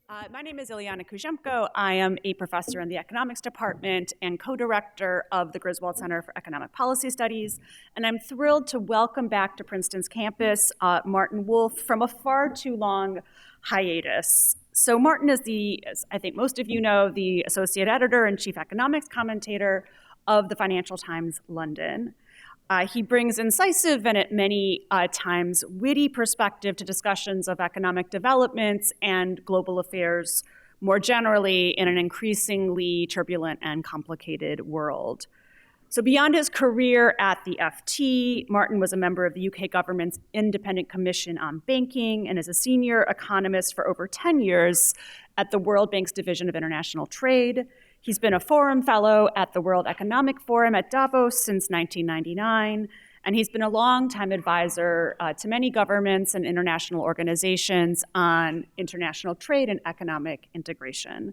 My name is Ilyana Kuzhemko. I am a professor in the economics department and co-director of the Griswold Center for Economic Policy Studies. And I'm thrilled to welcome back to Princeton's campus Martin Wolf from a far too long hiatus. So Martin is as I think most of you know, the associate editor and chief economics commentator of the Financial Times London. He brings incisive and at many times witty perspective to discussions of economic developments and global affairs more generally in an increasingly turbulent and complicated world. So beyond his career at the FT, Martin was a member of the UK government's Independent Commission on Banking and is a senior economist for over 10 years at the World Bank's Division of International Trade. He's been a Forum Fellow at the World Economic Forum at Davos since 1999, and he's been a longtime advisor to many governments and international organizations on international trade and economic integration.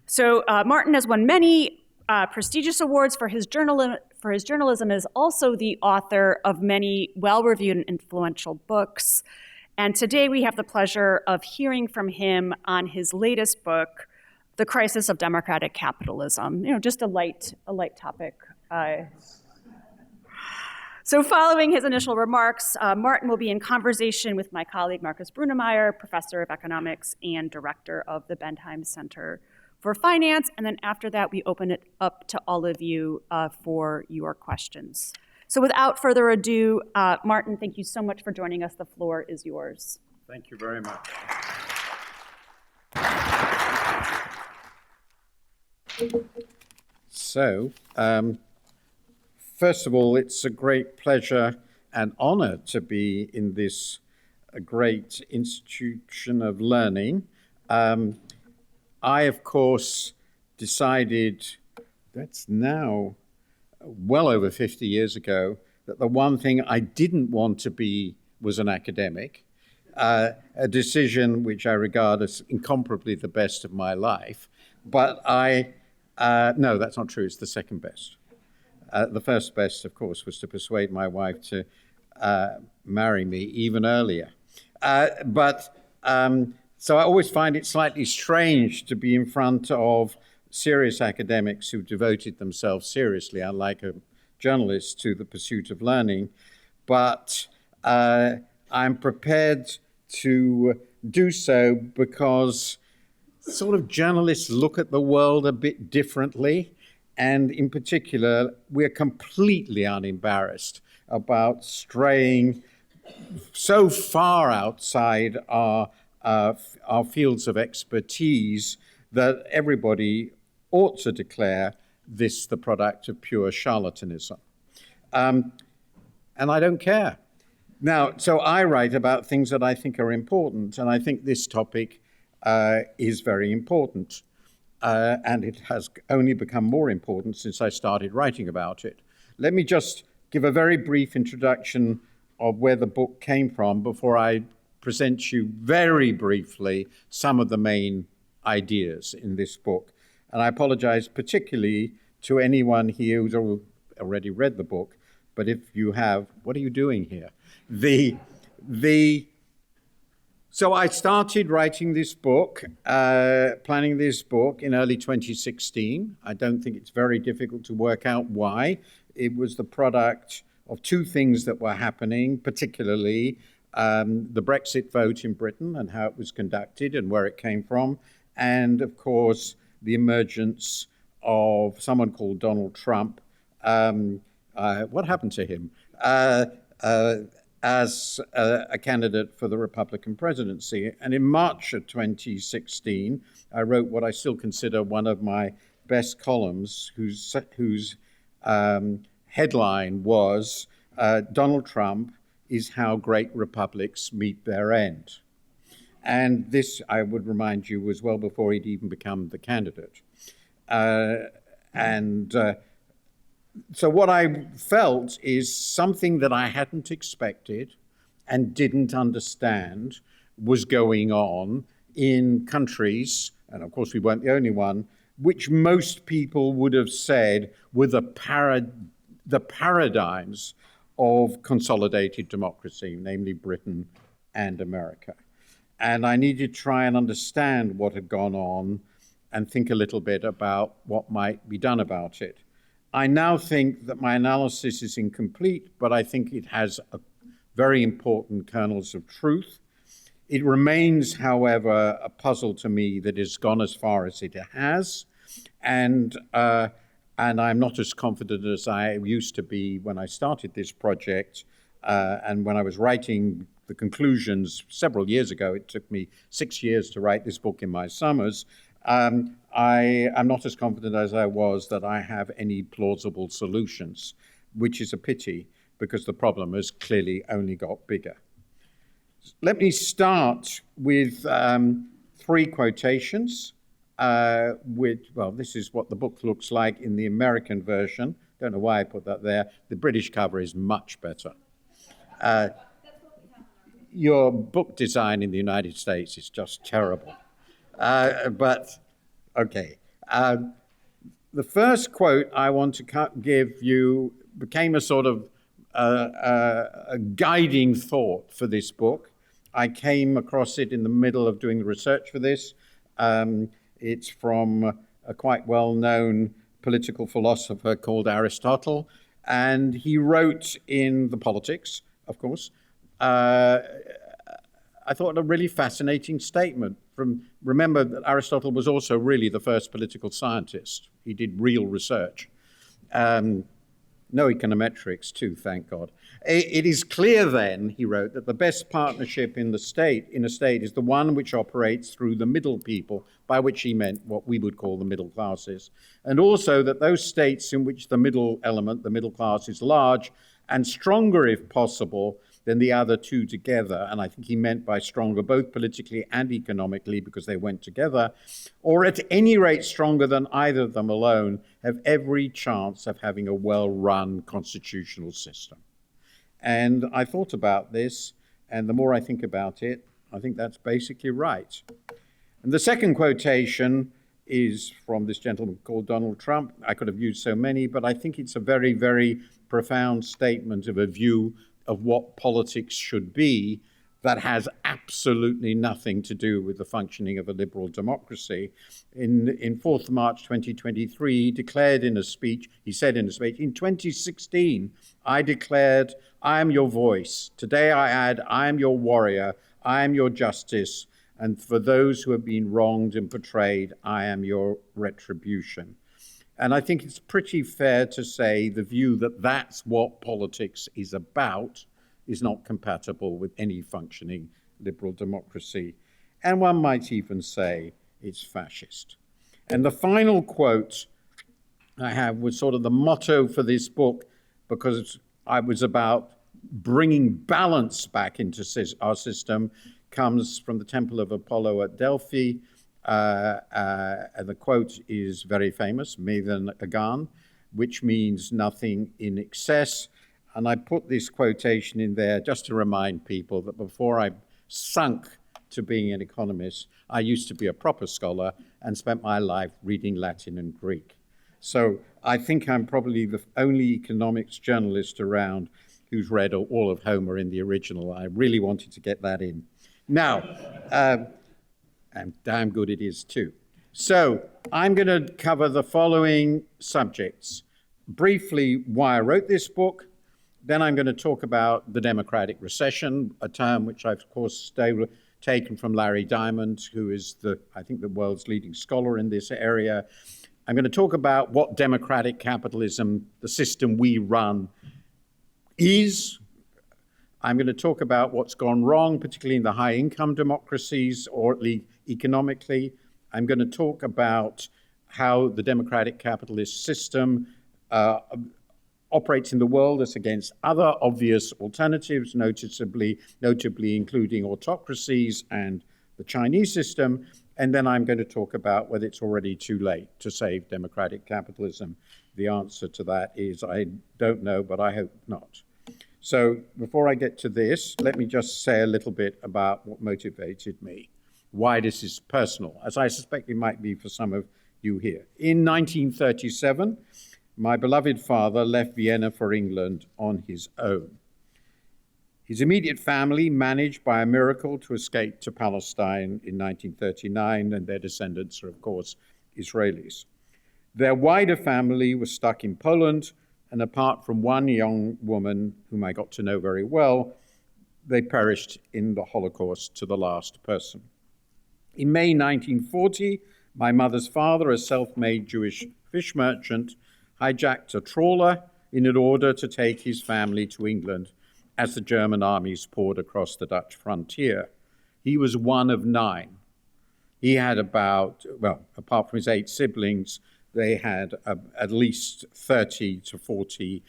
So Martin has won many prestigious awards for his journalism, is also the author of many well-reviewed and influential books. And today we have the pleasure of hearing from him on his latest book, The Crisis of Democratic Capitalism. Just a light topic. So following his initial remarks, Martin will be in conversation with my colleague Markus Brunnermeier, Professor of Economics and Director of the Bendheim Center for Finance. And then after that, we open it up to all of you for your questions. So without further ado, Martin, thank you so much for joining us. The floor is yours. Thank you very much. So, first of all, it's a great pleasure and honor to be in this great institution of learning. I, of course, decided, that's now well over 50 years ago, that the one thing I didn't want to be was an academic, a decision which I regard as incomparably the best of my life. But no, that's not true. It's the second best. The first best, of course, was to persuade my wife to marry me even earlier. So I always find it slightly strange to be in front of serious academics who devoted themselves seriously, unlike a journalist, to the pursuit of learning. But I'm prepared to do so because sort of journalists look at the world a bit differently, and in particular, we're completely unembarrassed about straying so far outside our fields of expertise that everybody ought to declare this the product of pure charlatanism. And I don't care. Now, so I write about things that I think are important, and I think this topic is very important. And it has only become more important since I started writing about it. Let me just give a very brief introduction of where the book came from before I present you very briefly some of the main ideas in this book. And I apologize particularly to anyone here who's already read the book, but if you have, what are you doing here? So I started writing this book, planning this book in early 2016. I don't think it's very difficult to work out why. It was the product of two things that were happening, particularly the Brexit vote in Britain and how it was conducted and where it came from, and of course the emergence of someone called Donald Trump. What happened to him? As a candidate for the Republican presidency. And in March of 2016, I wrote what I still consider one of my best columns, whose headline was, Donald Trump is how great republics meet their end. And this, I would remind you, was well before he'd even become the candidate. So what I felt is something that I hadn't expected and didn't understand was going on in countries, and of course we weren't the only one, which most people would have said were the paradigms of consolidated democracy, namely Britain and America. and I needed to try and understand what had gone on and think a little bit about what might be done about it. I now think that my analysis is incomplete, but I think it has very important kernels of truth. It remains, however, a puzzle to me that has gone as far as it has, and I'm not as confident as I used to be when I started this project, and when I was writing the conclusions several years ago. It took me 6 years to write this book in my summers. I am not as confident as I was that I have any plausible solutions, which is a pity because the problem has clearly only got bigger. Let me start with 3 quotations. This is what the book looks like in the American version. Don't know why I put that there. The British cover is much better. Your book design in the United States is just terrible. But, okay. The first quote I want to give you became a sort of a guiding thought for this book. I came across it in the middle of doing the research for this. It's from a quite well-known political philosopher called Aristotle, and he wrote in The Politics, of course, I thought a really fascinating statement. Remember that Aristotle was also really the first political scientist. He did real research. No econometrics too, thank God. It is clear then, he wrote, that the best partnership in a state is the one which operates through the middle people, by which he meant what we would call the middle classes, and also that those states in which the middle element, the middle class, is large and stronger, if possible, than the other two together, and I think he meant by stronger both politically and economically because they went together, or at any rate stronger than either of them alone, have every chance of having a well-run constitutional system. And I thought about this, and the more I think about it, I think that's basically right. And the second quotation is from this gentleman called Donald Trump. I could have used so many, but I think it's a very, very profound statement of a view of what politics should be that has absolutely nothing to do with the functioning of a liberal democracy. In 4th March 2023, he said in a speech, in 2016, I declared, I am your voice. Today I add, I am your warrior, I am your justice, and for those who have been wronged and betrayed, I am your retribution. And I think it's pretty fair to say the view that that's what politics is about is not compatible with any functioning liberal democracy. And one might even say it's fascist. And the final quote I have was sort of the motto for this book, because I was about bringing balance back into our system, comes from the Temple of Apollo at Delphi. And the quote is very famous, Methan Agan, which means nothing in excess. And I put this quotation in there just to remind people that before I sunk to being an economist, I used to be a proper scholar and spent my life reading Latin and Greek. So I think I'm probably the only economics journalist around who's read all of Homer in the original. I really wanted to get that in. Now, and damn good it is too. So I'm going to cover the following subjects. Briefly, why I wrote this book. Then I'm going to talk about the democratic recession, a term which I've, of course, taken from Larry Diamond, who is, I think, the world's leading scholar in this area. I'm going to talk about what democratic capitalism, the system we run, is. I'm going to talk about what's gone wrong, particularly in the high-income democracies, or at least economically. I'm going to talk about how the democratic capitalist system operates in the world as against other obvious alternatives, notably including autocracies and the Chinese system. And then I'm going to talk about whether it's already too late to save democratic capitalism. The answer to that is I don't know, but I hope not. So before I get to this, let me just say a little bit about what motivated me, why this is personal, as I suspect it might be for some of you here. In 1937, my beloved father left Vienna for England on his own. His immediate family managed by a miracle to escape to Palestine in 1939, and their descendants are, of course, Israelis. Their wider family was stuck in Poland, and apart from one young woman whom I got to know very well, they perished in the Holocaust to the last person. In May 1940, my mother's father, a self-made Jewish fish merchant, hijacked a trawler in order to take his family to England as the German armies poured across the Dutch frontier. He was one of 9. He had apart from his 8 siblings, they had at least 30 to 40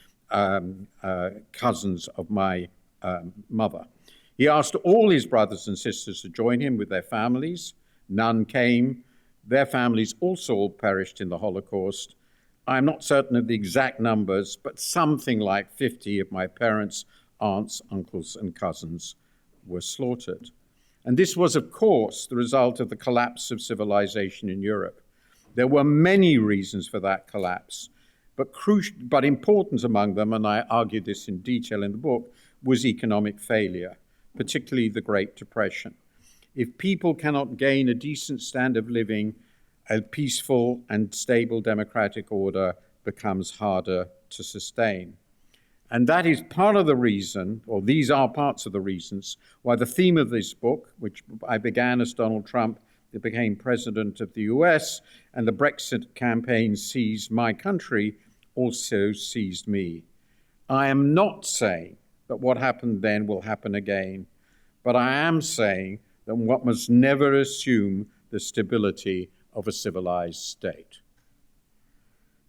cousins of my mother. He asked all his brothers and sisters to join him with their families. None came. Their families also all perished in the Holocaust. I'm not certain of the exact numbers, but something like 50 of my parents' aunts, uncles, and cousins were slaughtered. And this was, of course, the result of the collapse of civilization in Europe. There were many reasons for that collapse, but important among them, and I argue this in detail in the book, was economic failure, particularly the Great Depression. If people cannot gain a decent standard of living, a peaceful and stable democratic order becomes harder to sustain. And that is part of the reason, or these are parts of the reasons, why the theme of this book, which I began as Donald Trump became president of the US, and the Brexit campaign seized my country, also seized me. I am not saying that what happened then will happen again, but I am saying that one must never assume the stability of a civilized state.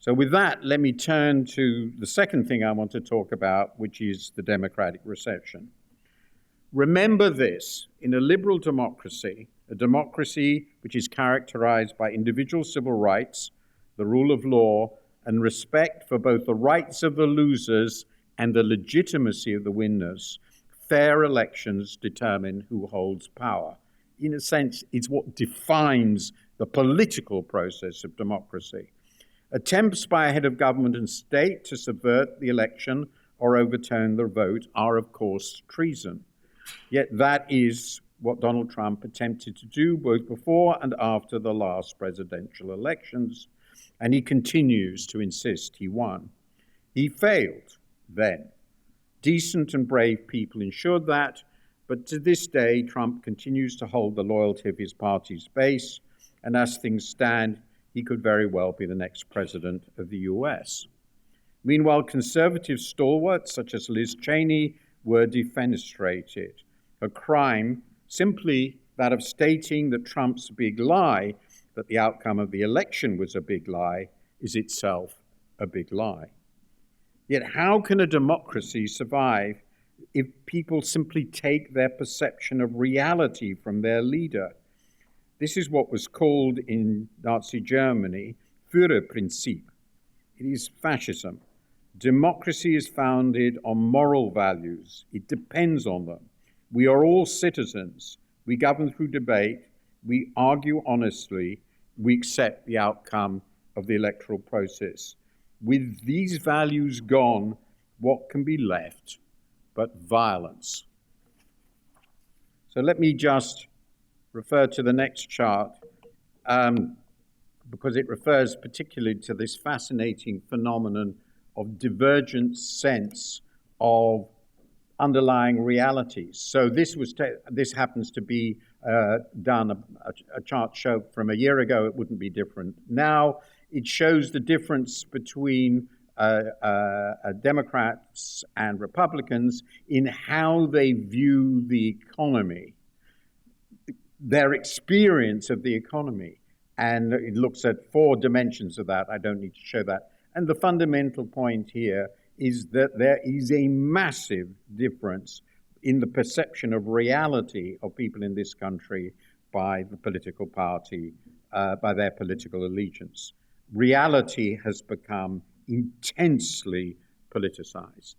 So with that, let me turn to the second thing I want to talk about, which is the democratic recession. Remember this: in a liberal democracy, a democracy which is characterized by individual civil rights, the rule of law, and respect for both the rights of the losers and the legitimacy of the winners, fair elections determine who holds power. In a sense, it's what defines the political process of democracy. Attempts by a head of government and state to subvert the election or overturn the vote are, of course, treason. Yet that is what Donald Trump attempted to do both before and after the last presidential elections, and he continues to insist he won. He failed then. Decent and brave people ensured that, but to this day, Trump continues to hold the loyalty of his party's base, and as things stand, he could very well be the next president of the US. Meanwhile, conservative stalwarts such as Liz Cheney were defenestrated. Her crime, simply that of stating that Trump's big lie, that the outcome of the election was a big lie, is itself a big lie. Yet how can a democracy survive if people simply take their perception of reality from their leader? This is what was called in Nazi Germany Führerprinzip. It is fascism. Democracy is founded on moral values. It depends on them. We are all citizens. We govern through debate. We argue honestly. We accept the outcome of the electoral process. With these values gone, what can be left but violence? So let me just refer to the next chart because it refers particularly to this fascinating phenomenon of divergent sense of underlying realities. So this happens to be done, a chart show from a year ago. It wouldn't be different now. It shows the difference between Democrats and Republicans in how they view the economy, their experience of the economy. And it looks at 4 dimensions of that. I don't need to show that. And the fundamental point here is that there is a massive difference in the perception of reality of people in this country by the political party, by their political allegiance. Reality has become intensely politicized.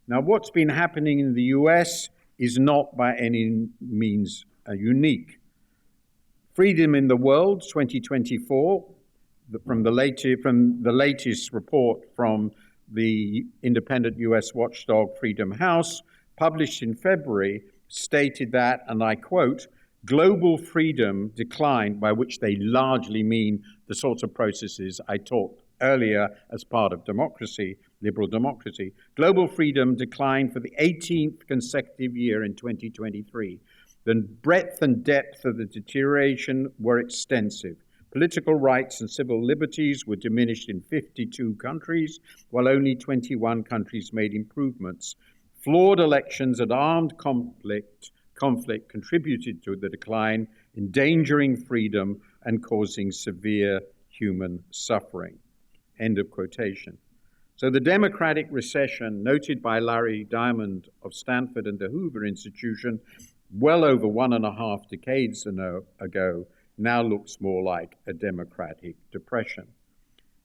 Now, what's been happening in the US is not by any means unique. Freedom in the World 2024, from the latest report from the independent US watchdog Freedom House, published in February, stated that, and I quote, global freedom declined, by which they largely mean the sorts of processes I talked earlier as part of democracy, liberal democracy. Global freedom declined for the 18th consecutive year in 2023. The breadth and depth of the deterioration were extensive. Political rights and civil liberties were diminished in 52 countries, while only 21 countries made improvements. Flawed elections and armed conflict contributed to the decline, endangering freedom and causing severe human suffering. End of quotation. So the democratic recession noted by Larry Diamond of Stanford and the Hoover Institution well over 1.5 decades ago now looks more like a democratic depression.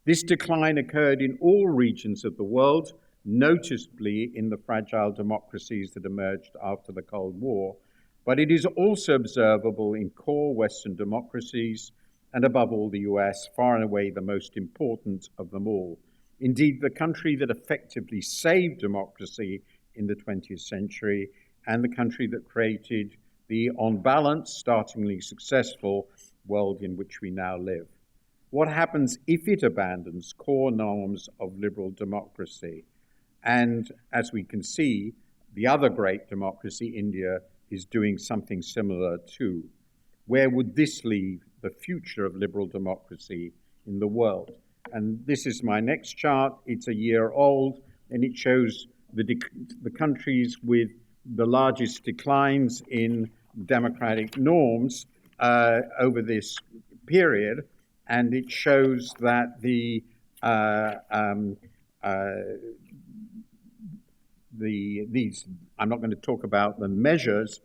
This decline occurred in all regions of the world, noticeably in the fragile democracies that emerged after the Cold War, but it is also observable in core Western democracies, and above all the US, far and away the most important of them all. Indeed, the country that effectively saved democracy in the 20th century, and the country that created the, on balance, startlingly successful world in which we now live. What happens if it abandons core norms of liberal democracy? And as we can see, the other great democracy, India, is doing something similar too. Where would this leave the future of liberal democracy in the world? And this is my next chart. It's a year old, and it shows the countries with the largest declines in democratic norms over this period, and it shows that these, I'm not going to talk about the measures.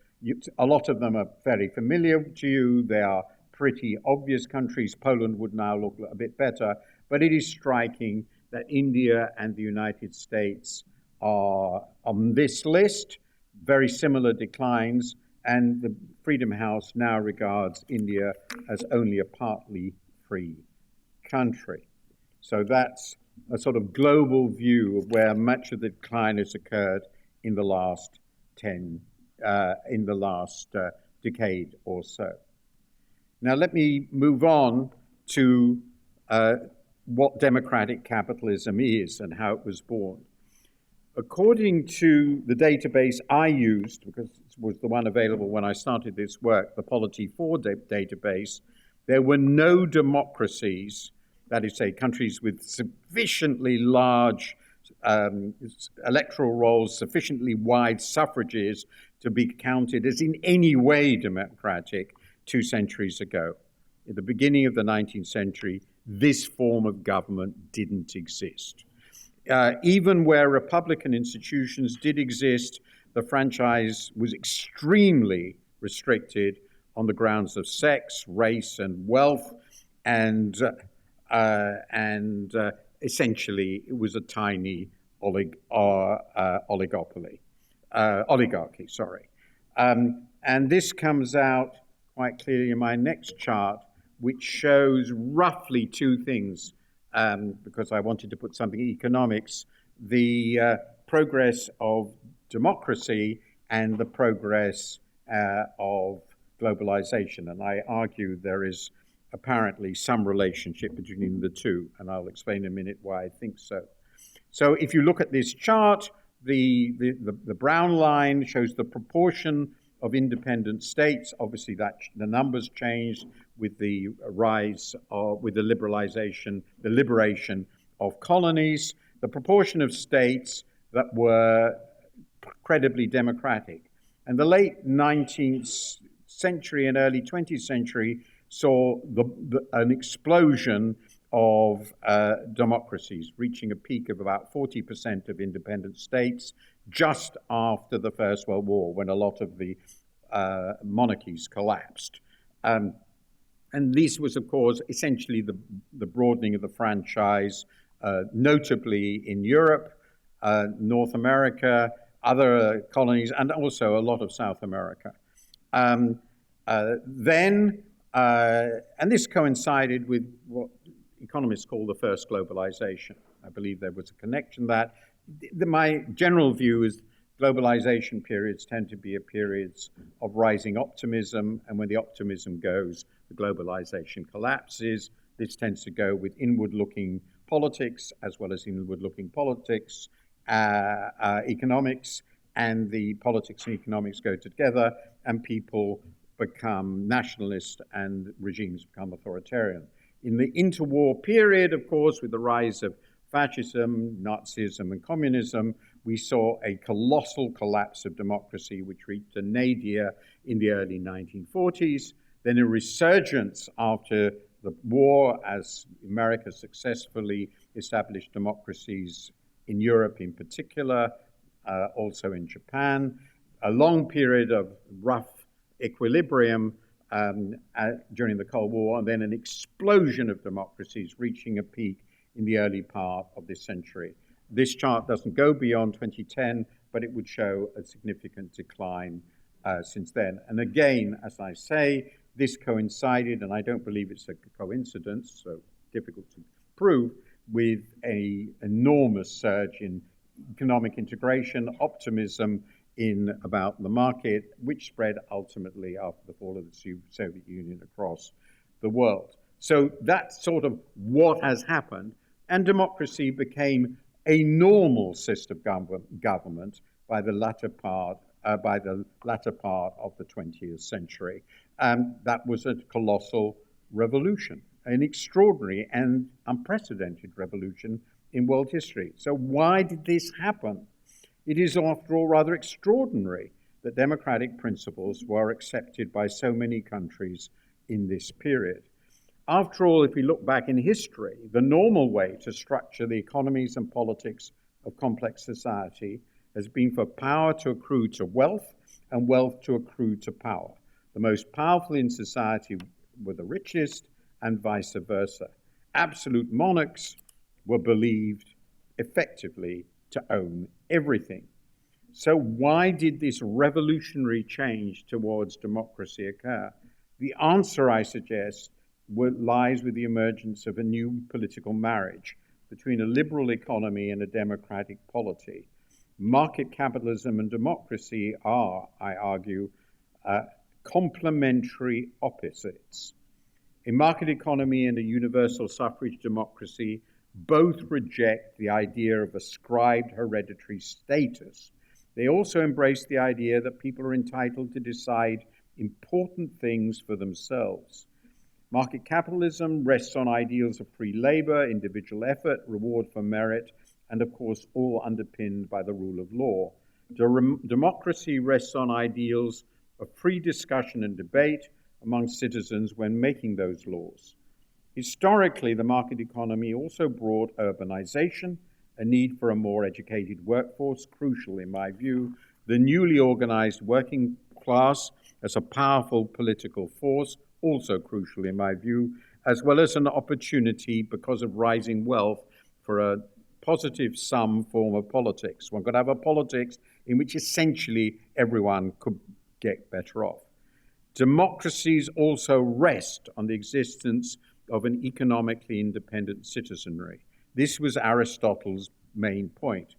A lot of them are very familiar to you. They are pretty obvious countries. Poland would now look a bit better, but it is striking that India and the United States are on this list, very similar declines, and the Freedom House now regards India as only a partly free country. So that's a sort of global view of where much of the decline has occurred in the last decade or so. Now let me move on to what democratic capitalism is and how it was born. According to the database I used, because it was the one available when I started this work, the Polity4 database, there were no democracies, that is to say, countries with sufficiently large electoral rolls, sufficiently wide suffrages to be counted as in any way democratic 2 centuries ago. At the beginning of the 19th century, this form of government didn't exist. Even where republican institutions did exist, the franchise was extremely restricted on the grounds of sex, race, and wealth, and essentially it was a tiny oligarchy. And this comes out quite clearly in my next chart, which shows roughly 2 things. Because I wanted to put something in economics, the progress of democracy and the progress of globalization. And I argue there is apparently some relationship between the two, and I'll explain in a minute why I think so. So if you look at this chart, the brown line shows the proportion of independent states. Obviously, that the numbers changed with the rise of, with the liberation of colonies. The proportion of states that were credibly democratic. And the late 19th century and early 20th century saw an explosion of democracies, reaching a peak of about 40% of independent states just after the First World War, when a lot of the monarchies collapsed. And this was, of course, essentially the broadening of the franchise, notably in Europe, North America, other colonies, and also a lot of South America. And this coincided with what economists call the first globalization. I believe there was a connection that my general view is Globalization periods tend to be periods of rising optimism, and when the optimism goes, the globalization collapses. This tends to go with inward-looking politics as well as inward-looking politics, economics, and the politics and economics go together, and people become nationalist and regimes become authoritarian. In the interwar period, of course, with the rise of fascism, Nazism, and communism, we saw a colossal collapse of democracy, which reached a nadir in the early 1940s, then a resurgence after the war as America successfully established democracies in Europe in particular, also in Japan, a long period of rough equilibrium during the Cold War, and then an explosion of democracies reaching a peak in the early part of this century. This chart doesn't go beyond 2010, but it would show a significant decline since then. And again, as I say, this coincided, and I don't believe it's a coincidence, so difficult to prove, with an enormous surge in economic integration, optimism about the market, which spread ultimately after the fall of the Soviet Union across the world. So that's sort of what has happened, and democracy became a normal system of government by the latter part of the 20th century. That was a colossal revolution, an extraordinary and unprecedented revolution in world history. So why did this happen? It is, after all, rather extraordinary that democratic principles were accepted by so many countries in this period. After all, if we look back in history, the normal way to structure the economies and politics of complex society has been for power to accrue to wealth and wealth to accrue to power. The most powerful in society were the richest and vice versa. Absolute monarchs were believed effectively to own everything. So why did this revolutionary change towards democracy occur? The answer, I suggest, lies with the emergence of a new political marriage between a liberal economy and a democratic polity. Market capitalism and democracy are, I argue, complementary opposites. A market economy and a universal suffrage democracy both reject the idea of ascribed hereditary status. They also embrace the idea that people are entitled to decide important things for themselves. Market capitalism rests on ideals of free labor, individual effort, reward for merit, and of course, all underpinned by the rule of law. Democracy rests on ideals of free discussion and debate among citizens when making those laws. Historically, the market economy also brought urbanization, a need for a more educated workforce, crucial in my view, the newly organized working class as a powerful political force, also crucial in my view, as well as an opportunity because of rising wealth for a positive sum form of politics. One could have a politics in which essentially everyone could get better off. Democracies also rest on the existence of an economically independent citizenry. This was Aristotle's main point.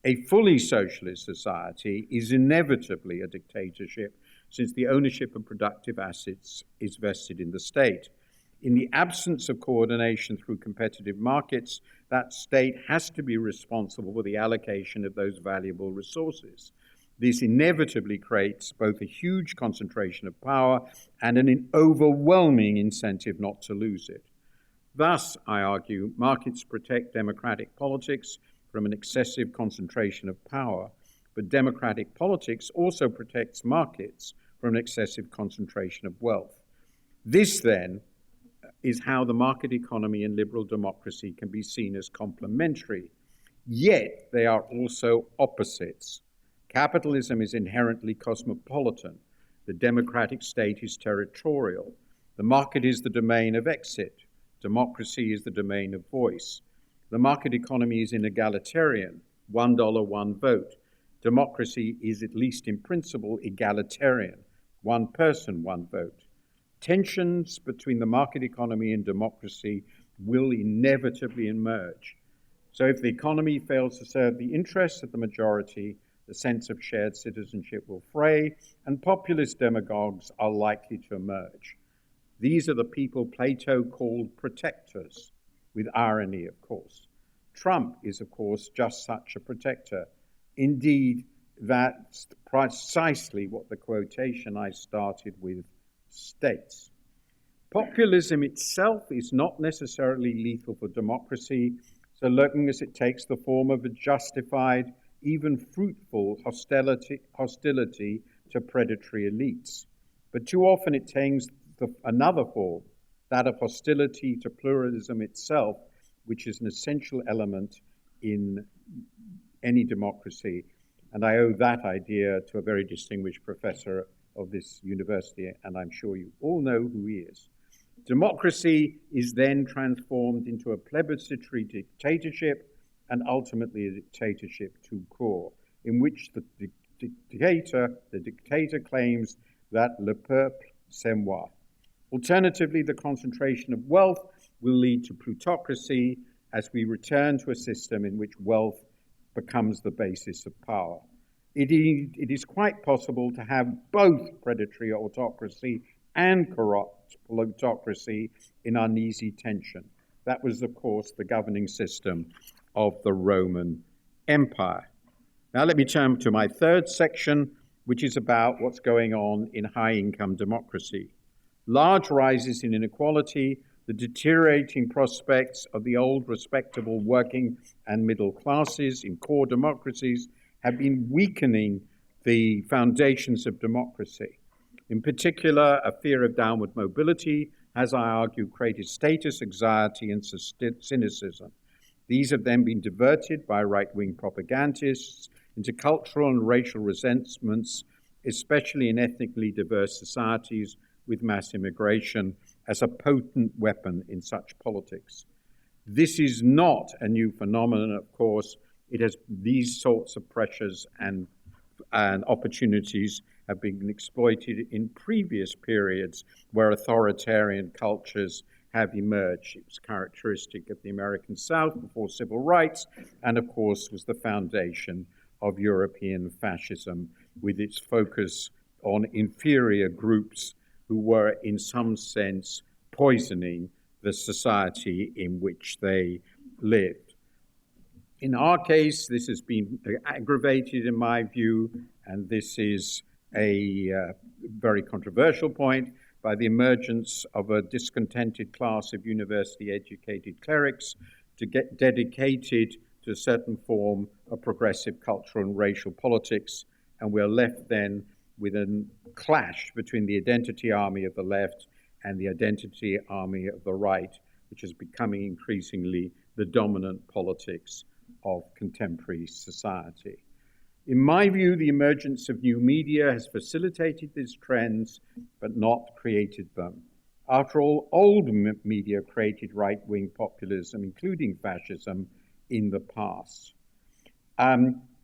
A fully socialist society is inevitably a dictatorship, since the ownership of productive assets is vested in the state. In the absence of coordination through competitive markets, that state has to be responsible for the allocation of those valuable resources. This inevitably creates both a huge concentration of power and an overwhelming incentive not to lose it. Thus, I argue, markets protect democratic politics from an excessive concentration of power, but democratic politics also protects markets from an excessive concentration of wealth. This, then, is how the market economy and liberal democracy can be seen as complementary, yet they are also opposites. Capitalism is inherently cosmopolitan. The democratic state is territorial. The market is the domain of exit. Democracy is the domain of voice. The market economy is inegalitarian, $1, one vote. Democracy is, at least in principle, egalitarian, one person, one vote. Tensions between the market economy and democracy will inevitably emerge. So if the economy fails to serve the interests of the majority, the sense of shared citizenship will fray, and populist demagogues are likely to emerge. These are the people Plato called protectors, with irony, of course. Trump is, of course, just such a protector. Indeed, that's precisely what the quotation I started with states. Populism itself is not necessarily lethal for democracy, so long as it takes the form of a justified, even fruitful hostility to predatory elites. But too often it takes another form, that of hostility to pluralism itself, which is an essential element in any democracy. And I owe that idea to a very distinguished professor of this university, and I'm sure you all know who he is. Democracy is then transformed into a plebiscitary dictatorship, and ultimately a dictatorship tout court, in which the dictator claims that le peuple c'est moi. Alternatively, the concentration of wealth will lead to plutocracy as we return to a system in which wealth becomes the basis of power. It is quite possible to have both predatory autocracy and corrupt plutocracy in uneasy tension. That was, of course, the governing system of the Roman Empire. Now let me turn to my third section, which is about what's going on in high-income democracy. Large rises in inequality, the deteriorating prospects of the old respectable working and middle classes in core democracies have been weakening the foundations of democracy. In particular, a fear of downward mobility has, I argue, created status anxiety and cynicism. These have then been diverted by right-wing propagandists into cultural and racial resentments, especially in ethnically diverse societies with mass immigration, as a potent weapon in such politics. This is not a new phenomenon, of course. It has these sorts of pressures and opportunities have been exploited in previous periods where authoritarian cultures have emerged. It was characteristic of the American South before civil rights, and of course was the foundation of European fascism, with its focus on inferior groups who were in some sense poisoning the society in which they lived. In our case, this has been aggravated in my view, and this is a very controversial point, by the emergence of a discontented class of university-educated clerics to get dedicated to a certain form of progressive cultural and racial politics, and we're left then with a clash between the identity army of the left and the identity army of the right, which is becoming increasingly the dominant politics of contemporary society. In my view, the emergence of new media has facilitated these trends, but not created them. After all, old media created right-wing populism, including fascism, in the past.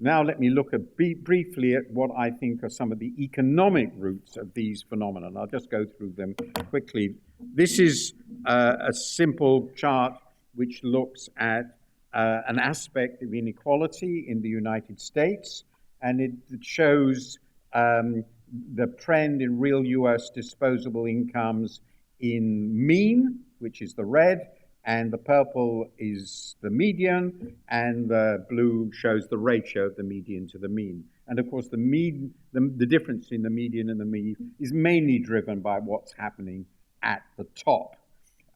Now let me look briefly at what I think are some of the economic roots of these phenomena. And I'll just go through them quickly. This is a simple chart which looks at an aspect of inequality in the United States, and it shows the trend in real US disposable incomes in mean, which is the red, and the purple is the median, and the blue shows the ratio of the median to the mean. And of course, the difference in the median and the mean is mainly driven by what's happening at the top.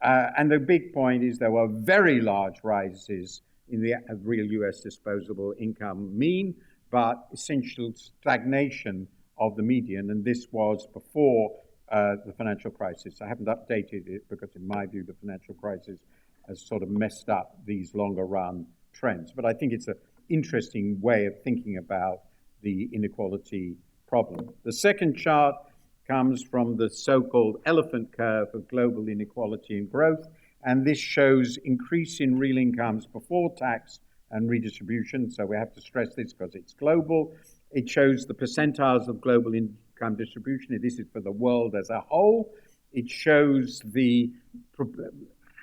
And the big point is there were very large rises in the real US disposable income mean, but essential stagnation of the median, and this was before the financial crisis. I haven't updated it because, in my view, the financial crisis has sort of messed up these longer run trends. But I think it's an interesting way of thinking about the inequality problem. The second chart comes from the so-called elephant curve of global inequality and growth, and this shows increase in real incomes before tax and redistribution, so we have to stress this because it's global. It shows the percentiles of global income distribution. This is for the world as a whole. It shows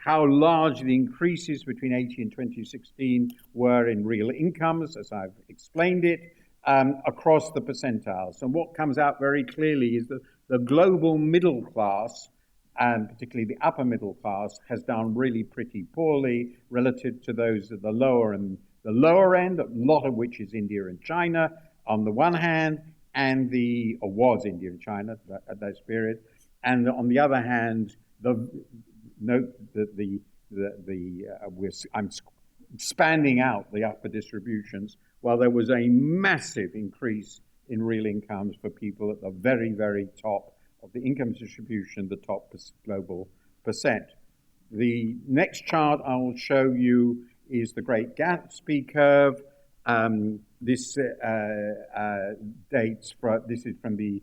how large the increases between 2018 and 2016 were in real incomes, as I've explained it. across the percentiles. And what comes out very clearly is that the global middle class, and particularly the upper middle class, has done really pretty poorly relative to those at the lower and the lower end, a lot of which is India and China on the one hand, and or was India and China at that period, and on the other hand, note that I'm expanding out the upper distributions, while there was a massive increase in real incomes for people at the very, very top of the income distribution, the top global percent. The next chart I will show you is the Great Gatsby curve. This dates from, this is from the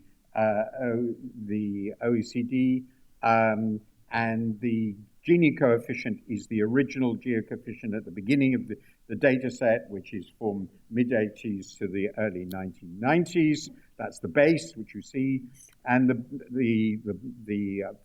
OECD, and the Gini coefficient is the original Gini coefficient at the beginning of the data set, which is from mid-80s to the early 1990s. That's the base, which you see, and the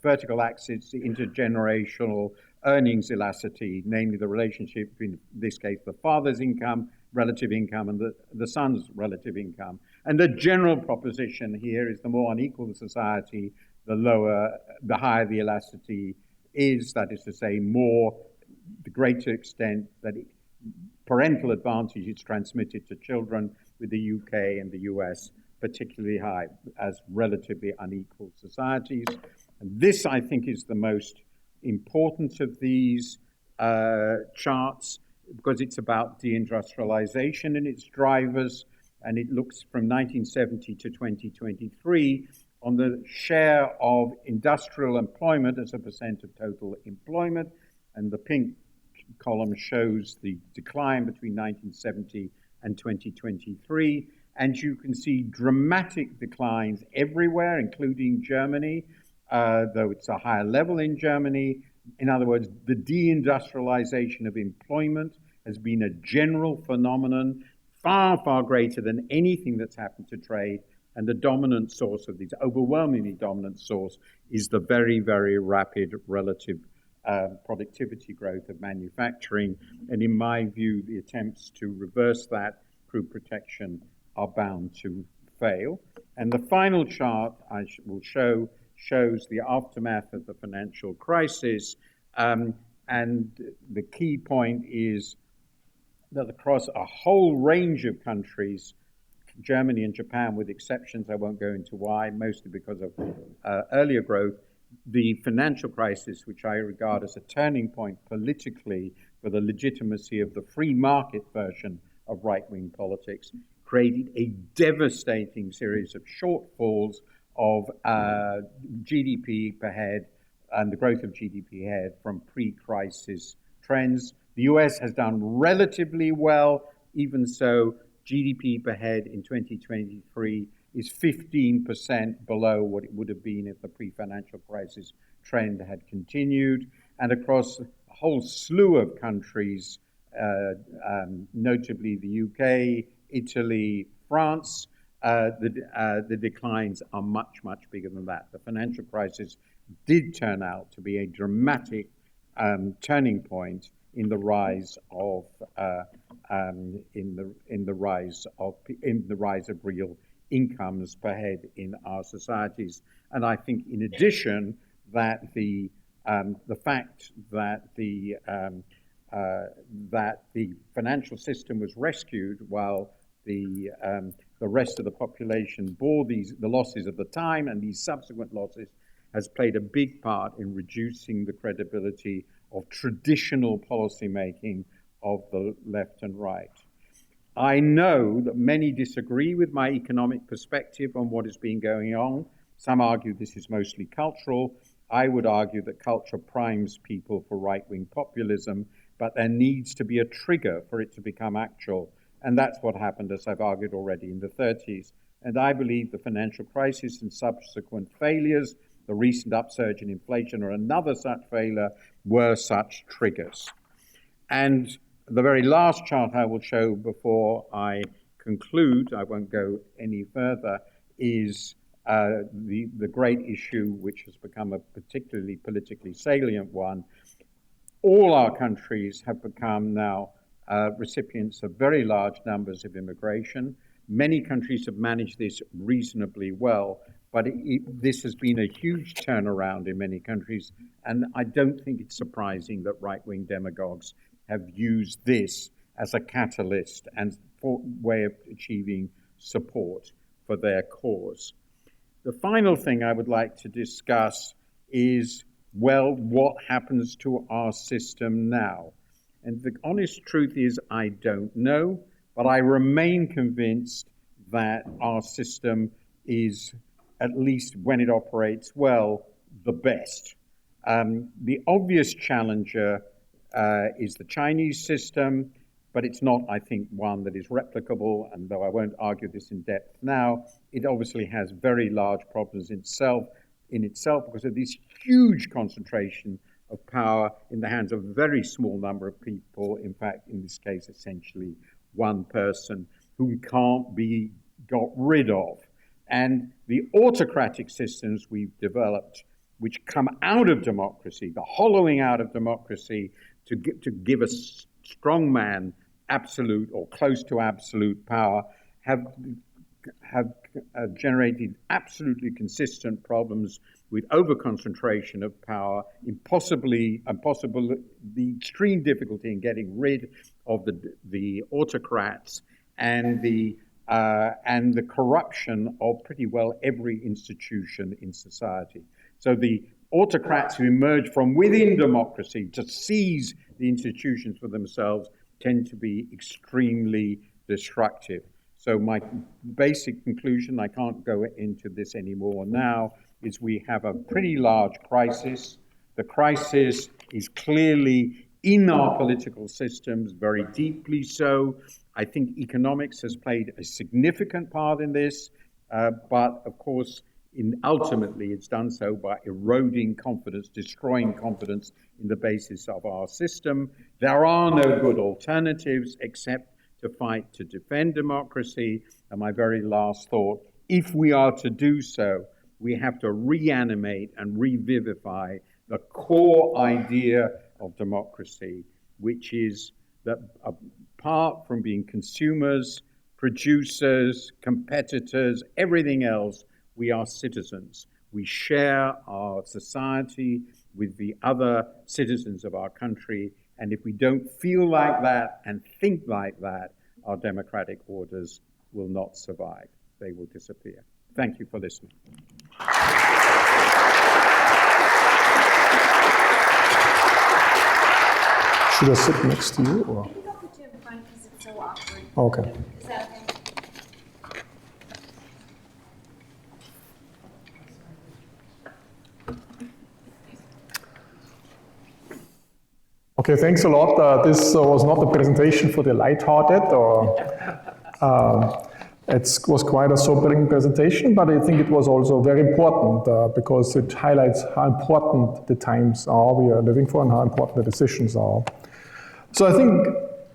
vertical axis, the intergenerational earnings elasticity, namely the relationship between, in this case, the father's income, relative income, and the son's relative income. And the general proposition here is the more unequal the society, the higher the elasticity is. That is to say, the greater extent that parental advantage is transmitted to children, with the UK and the US particularly high as relatively unequal societies. And this, I think, is the most important of these charts, because it's about deindustrialization and its drivers, and it looks from 1970 to 2023 on the share of industrial employment as a percent of total employment, and the pink column shows the decline between 1970 and 2023, and you can see dramatic declines everywhere, including Germany, though it's a higher level in Germany. In other words, the deindustrialization of employment has been a general phenomenon, far, far greater than anything that's happened to trade. And the dominant source of these, overwhelmingly dominant source, is the very, very rapid relative productivity growth of manufacturing. And in my view, the attempts to reverse that through protection are bound to fail. And the final chart I will show shows the aftermath of the financial crisis. And the key point is that across a whole range of countries, Germany and Japan with exceptions, I won't go into why, mostly because of earlier growth, the financial crisis, which I regard as a turning point politically for the legitimacy of the free market version of right-wing politics, created a devastating series of shortfalls of GDP per head and the growth of GDP head from pre-crisis trends. The US has done relatively well. Even so, GDP per head in 2023 is 15% below what it would have been if the pre-financial crisis trend had continued. And across a whole slew of countries, notably the UK, Italy, France, the declines are much, much bigger than that. The financial crisis did turn out to be a dramatic turning point in the rise of real incomes per head in our societies. And I think, in addition, that the fact that the financial system was rescued while the rest of the population bore the losses of the time and these subsequent losses has played a big part in reducing the credibility of traditional policymaking of the left and right. I know that many disagree with my economic perspective on what has been going on. Some argue this is mostly cultural. I would argue that culture primes people for right-wing populism, but there needs to be a trigger for it to become actual. And that's what happened, as I've argued already, in the 30s. And I believe the financial crisis and subsequent failures, the recent upsurge in inflation or another such failure, were such triggers. And the very last chart I will show before I conclude, I won't go any further, is the great issue which has become a particularly politically salient one. All our countries have become now recipients of very large numbers of immigration. Many countries have managed this reasonably well, but this has been a huge turnaround in many countries, and I don't think it's surprising that right-wing demagogues have used this as a catalyst and way of achieving support for their cause. The final thing I would like to discuss is, well, what happens to our system now? And the honest truth is, I don't know, but I remain convinced that our system is, at least when it operates well, the best. The obvious challenger is the Chinese system, but it's not, I think, one that is replicable, and though I won't argue this in depth now, it obviously has very large problems in itself because of this huge concentration of power in the hands of a very small number of people, in fact, in this case, essentially one person who can't be got rid of. And the autocratic systems we've developed, which come out of democracy, the hollowing out of democracy to give a strong man absolute or close to absolute power, have generated absolutely consistent problems with overconcentration of power, the extreme difficulty in getting rid of the autocrats, and the corruption of pretty well every institution in society. So the autocrats who emerge from within democracy to seize the institutions for themselves tend to be extremely destructive. So my basic conclusion, I can't go into this anymore now, is we have a pretty large crisis. The crisis is clearly in our political systems, very deeply so. I think economics has played a significant part in this, but of course, ultimately it's done so by eroding confidence, destroying confidence in the basis of our system. There are no good alternatives except to fight to defend democracy. And my very last thought, if we are to do so, we have to reanimate and revivify the core idea of democracy, which is that apart from being consumers, producers, competitors, everything else, we are citizens. We share our society with the other citizens of our country, and if we don't feel like that and think like that, our democratic orders will not survive. They will disappear. Thank you for listening. Should I sit next to you? Or? I think I'll put you in front because it's so awkward. Okay. Is that okay? Okay, thanks a lot. This was not a presentation for the lighthearted, or it was quite a sobering presentation, but I think it was also very important because it highlights how important the times are we are living for and how important the decisions are. So I think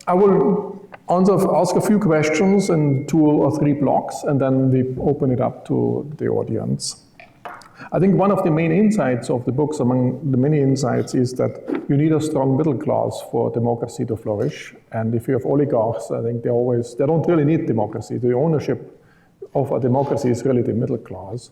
I will ask a few questions in 2 or 3 blocks, and then we open it up to the audience. I think one of the main insights of the books, among the many insights, is that you need a strong middle class for democracy to flourish. And if you have oligarchs, I think they don't really need democracy. The ownership of a democracy is really the middle class.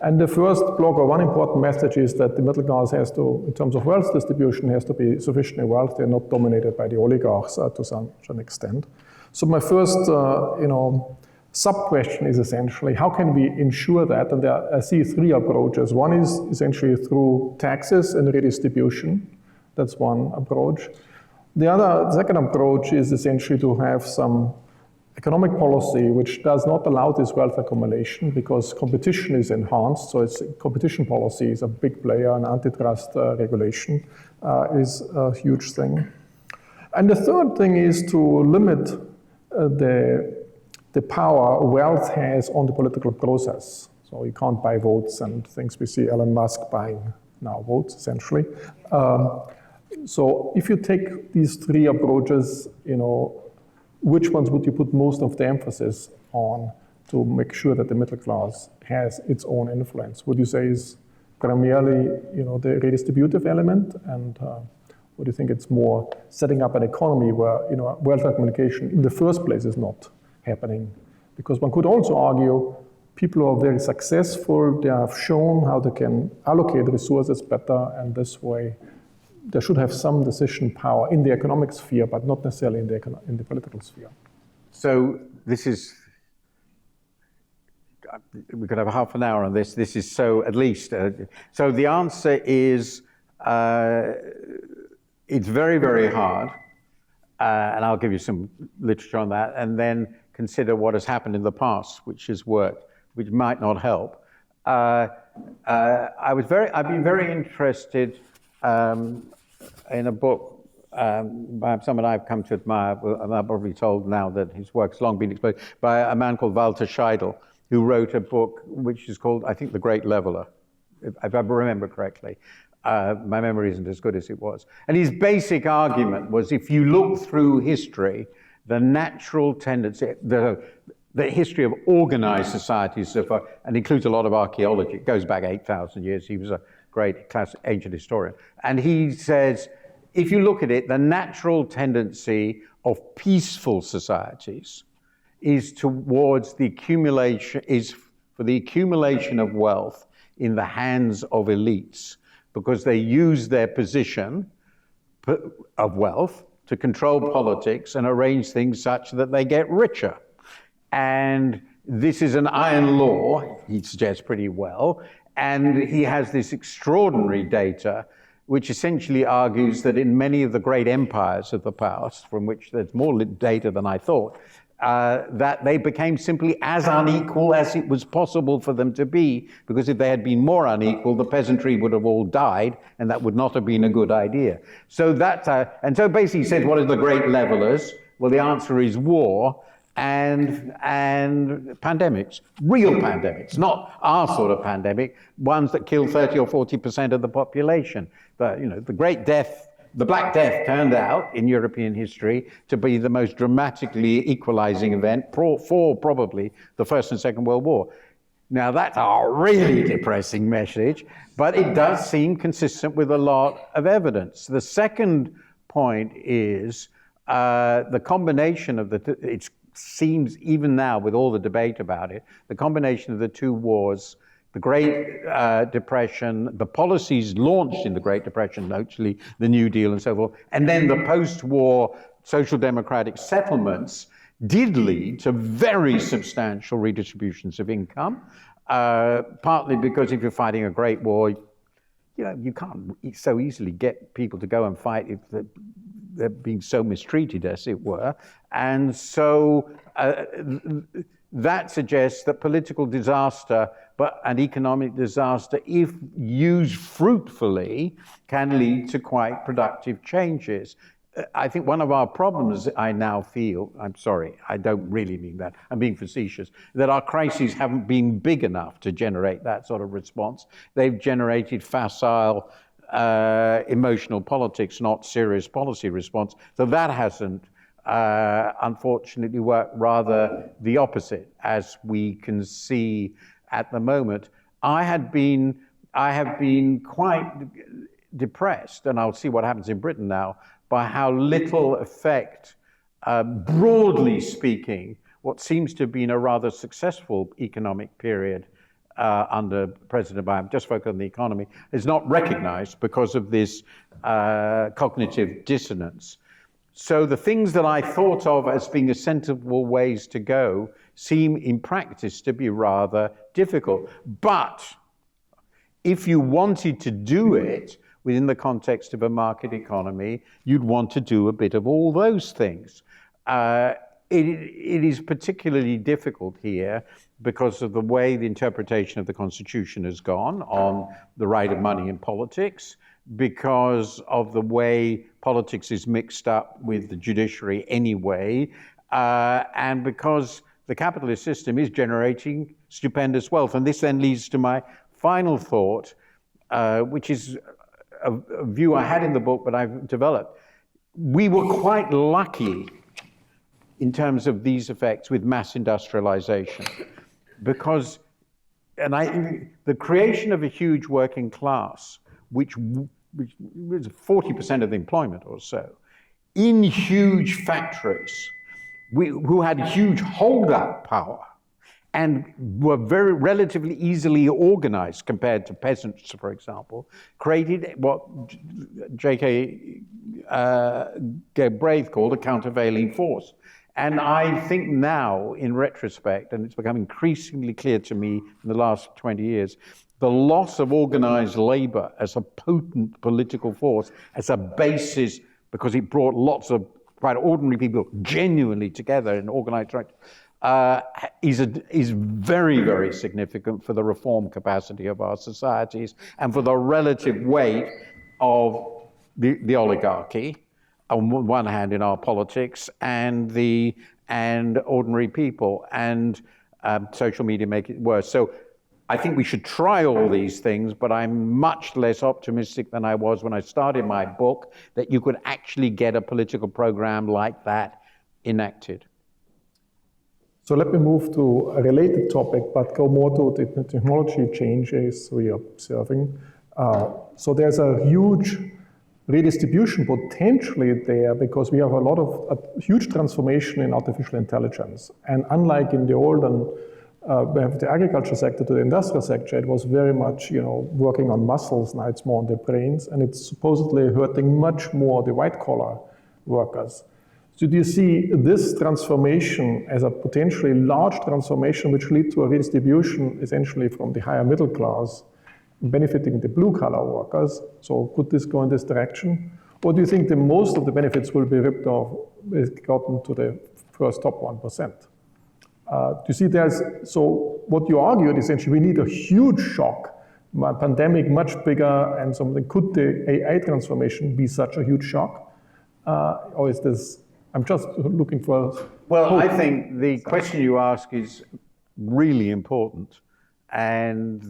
And the first block, or one important message, is that the middle class has to, in terms of wealth distribution, has to be sufficiently wealthy and not dominated by the oligarchs to such an extent. So my first, sub-question is essentially, how can we ensure that? And I see 3 approaches. One is essentially through taxes and redistribution. That's one approach. The second approach is essentially to have some economic policy which does not allow this wealth accumulation because competition is enhanced. So competition policy is a big player, and antitrust regulation is a huge thing. And the third thing is to limit the power wealth has on the political process. So you can't buy votes and things. We see Elon Musk buying now votes, essentially. So if you take these 3 approaches, which ones would you put most of the emphasis on to make sure that the middle class has its own influence? Would you say is primarily, the redistributive element, and would you think it's more setting up an economy where, wealth accumulation in the first place is not happening Because one could also argue people who are very successful, they have shown how they can allocate resources better, and this way they should have some decision power in the economic sphere, but not necessarily in the political sphere. So this is, we could have half an hour on this. This is so at least, so the answer is, it's very, very hard. And I'll give you some literature on that, and then consider what has happened in the past, which has worked, which might not help. I've been very interested in a book by someone I've come to admire, and I'm probably told now that his work's long been exposed, by a man called Walter Scheidel, who wrote a book which is called, I think, The Great Leveler, if I remember correctly. My memory isn't as good as it was. And his basic argument was, if you look through history, the natural tendency, the history of organized societies, and includes a lot of archaeology, it goes back 8,000 years. He was a great classic ancient historian. And he says, if you look at it, the natural tendency of peaceful societies is towards the accumulation, is for the accumulation of wealth in the hands of elites, because they use their position of wealth to control politics and arrange things such that they get richer. And this is an iron law, he suggests pretty well, and he has this extraordinary data which essentially argues that in many of the great empires of the past, from which there's more data than I thought, that they became simply as unequal as it was possible for them to be, because if they had been more unequal, the peasantry would have all died, and that would not have been a good idea. So that's, and so basically he says, what are the great levelers? Well, the answer is war and pandemics, real pandemics, not our sort of pandemic, ones that kill 30 or 40% of the population. But, you know, the Great Death, the Black Death turned out in European history to be the most dramatically equalizing event for probably the First and Second World War. Now that's a really depressing message, but it does seem consistent with a lot of evidence. The second point is the combination of it seems even now with all the debate about it, the combination of the two wars, the Great Depression, the policies launched in the Great Depression, notably the New Deal and so forth, and then the post-war social democratic settlements did lead to very substantial redistributions of income, partly because if you're fighting a great war, you know, you can't so easily get people to go and fight if they're being so mistreated, as it were. And so that suggests that political disaster and economic disaster, if used fruitfully, can lead to quite productive changes. I think one of our problems, I now feel, I'm sorry, I don't really mean that, I'm being facetious, that our crises haven't been big enough to generate that sort of response. They've generated facile emotional politics, not serious policy response. So that hasn't unfortunately worked, rather the opposite, as we can see at the moment. I have been quite depressed, and I'll see what happens in Britain now, by how little effect, broadly speaking, what seems to have been a rather successful economic period under President Biden, just focus on the economy, is not recognized because of this cognitive dissonance. So the things that I thought of as being a sensible ways to go seem in practice to be rather difficult. But if you wanted to do it within the context of a market economy, you'd want to do a bit of all those things. It is particularly difficult here because of the way the interpretation of the Constitution has gone on the right of money in politics, because of the way politics is mixed up with the judiciary anyway, and because the capitalist system is generating stupendous wealth. And this then leads to my final thought, which is a view I had in the book, but I've developed. We were quite lucky in terms of these effects with mass industrialization, because the creation of a huge working class, which was 40% of the employment or so, in huge factories, who had huge hold-up power and were very relatively easily organized compared to peasants, for example, created what J.K. Braith called a countervailing force. And I think now, in retrospect, and it's become increasingly clear to me in the last 20 years, the loss of organized labor as a potent political force, as a basis, because it brought lots of quite ordinary people genuinely together in organized structure, is very, very significant for the reform capacity of our societies and for the relative weight of the oligarchy, on one hand in our politics, and ordinary people, and social media make it worse. So I think we should try all these things, but I'm much less optimistic than I was when I started my book that you could actually get a political program like that enacted. So let me move to a related topic, but go more to the technology changes we are observing. So there's a huge redistribution potentially there because we have a huge transformation in artificial intelligence. And unlike in the olden, we have the agriculture sector to the industrial sector, it was very much, working on muscles, now it's more on the brains, and it's supposedly hurting much more the white-collar workers. So do you see this transformation as a potentially large transformation which lead to a redistribution essentially from the higher middle class benefiting the blue-collar workers? So could this go in this direction? Or do you think that most of the benefits will be ripped off, gotten to the first top 1%? Do you see so what you argued essentially, we need a huge shock, a pandemic much bigger and something. Could the AI transformation be such a huge shock? Or is this, I'm just looking for... Well, hope. I think the question you ask is really important. And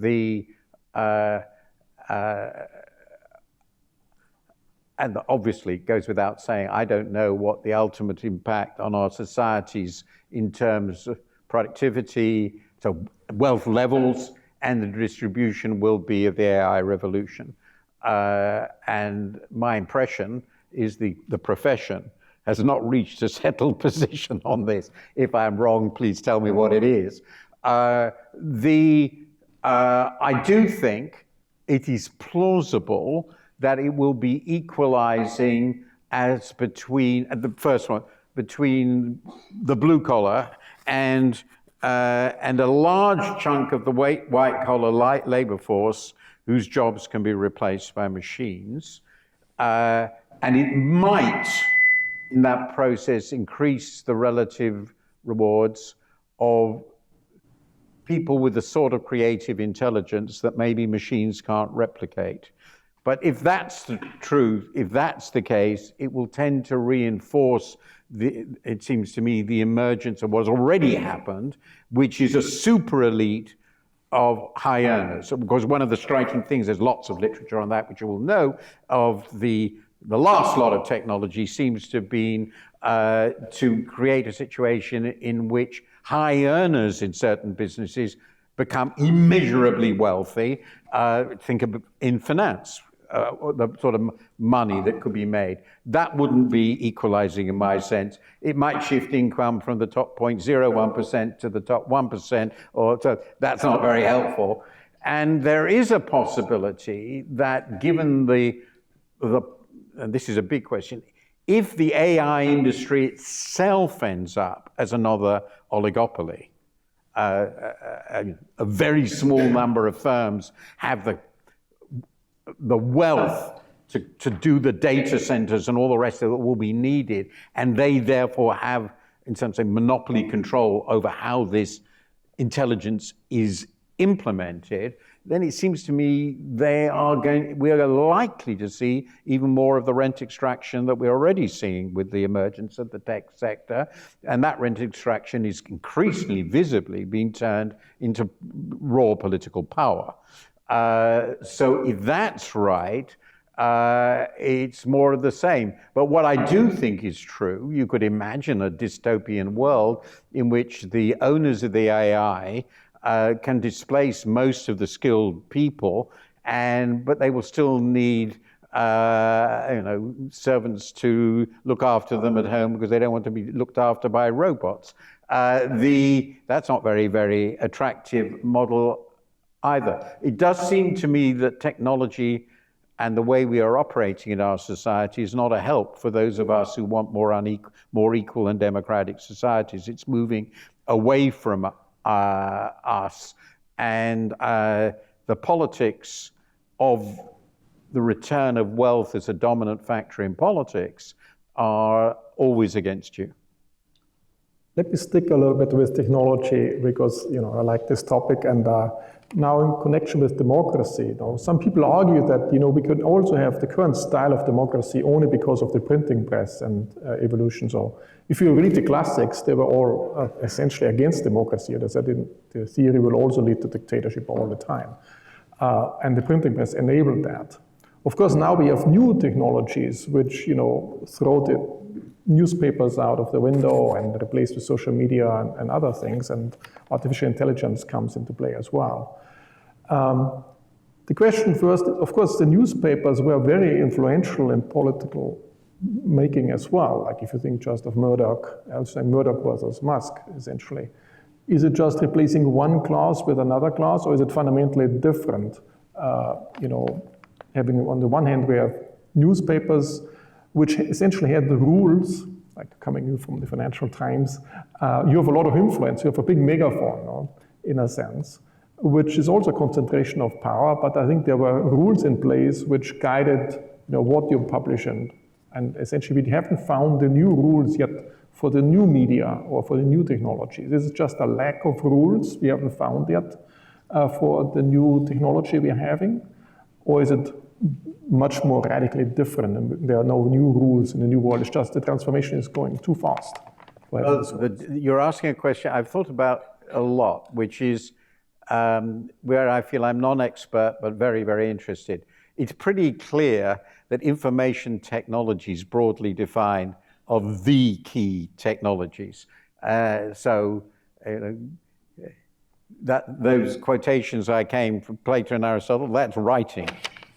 and obviously it goes without saying, I don't know what the ultimate impact on our societies in terms of productivity, so wealth levels, and the distribution will be of the AI revolution. And my impression is the profession has not reached a settled position on this. If I'm wrong, please tell me what it is. I do think it is plausible that it will be equalizing as between between the blue collar and a large chunk of the white collar labor force whose jobs can be replaced by machines, and it might, in that process, increase the relative rewards of people with the sort of creative intelligence that maybe machines can't replicate. But if that's the truth, if that's the case, it will tend to reinforce, it seems to me, the emergence of what's already happened, which is a super elite of high earners. Because one of the striking things, there's lots of literature on that, which you will know, of the last lot of technology seems to have been to create a situation in which high earners in certain businesses become immeasurably wealthy. Think of in finance, the sort of money that could be made. That wouldn't be equalizing in my sense. It might shift income from the top 0.01% to the top 1%, so that's not very helpful. And there is a possibility that given and this is a big question, if the AI industry itself ends up as another oligopoly, a very small number of firms have the wealth to do the data centers and all the rest of it will be needed, and they therefore have, in some sense, monopoly control over how this intelligence is implemented, then it seems to me we are likely to see even more of the rent extraction that we're already seeing with the emergence of the tech sector. And that rent extraction is increasingly visibly being turned into raw political power. So if that's right, it's more of the same. But what I do think is true, you could imagine a dystopian world in which the owners of the AI can displace most of the skilled people, but they will still need servants to look after them at home because they don't want to be looked after by robots. That's not very, very attractive model either. It does seem to me that technology and the way we are operating in our society is not a help for those of us who want more equal and democratic societies. It's moving away from us, and the politics of the return of wealth as a dominant factor in politics are always against you. Let me stick a little bit with technology because I like this topic, and now in connection with democracy, some people argue that we could also have the current style of democracy only because of the printing press and evolution. So if you read the classics, they were all essentially against democracy. They said the theory will also lead to dictatorship all the time, and the printing press enabled that. Of course, now we have new technologies which throw the newspapers out of the window and replaced with social media and other things, and artificial intelligence comes into play as well. The question first, of course, the newspapers were very influential in political making as well. Like if you think just of Murdoch, I would say Murdoch versus Musk, essentially. Is it just replacing one class with another class, or is it fundamentally different? Having on the one hand, we have newspapers which essentially had the rules, like coming from the Financial Times. You have a lot of influence, you have a big megaphone, in a sense, which is also a concentration of power, but I think there were rules in place which guided what you publish, and essentially we haven't found the new rules yet for the new media or for the new technology. This is just a lack of rules we haven't found yet for the new technology we are having, or is it much more radically different, and there are no new rules in the new world? It's just the transformation is going too fast. You're asking a question I've thought about a lot, which is where I feel I'm non-expert but very, very interested. It's pretty clear that information technologies, broadly defined, are the key technologies. Those quotations I came from Plato and Aristotle, that's writing.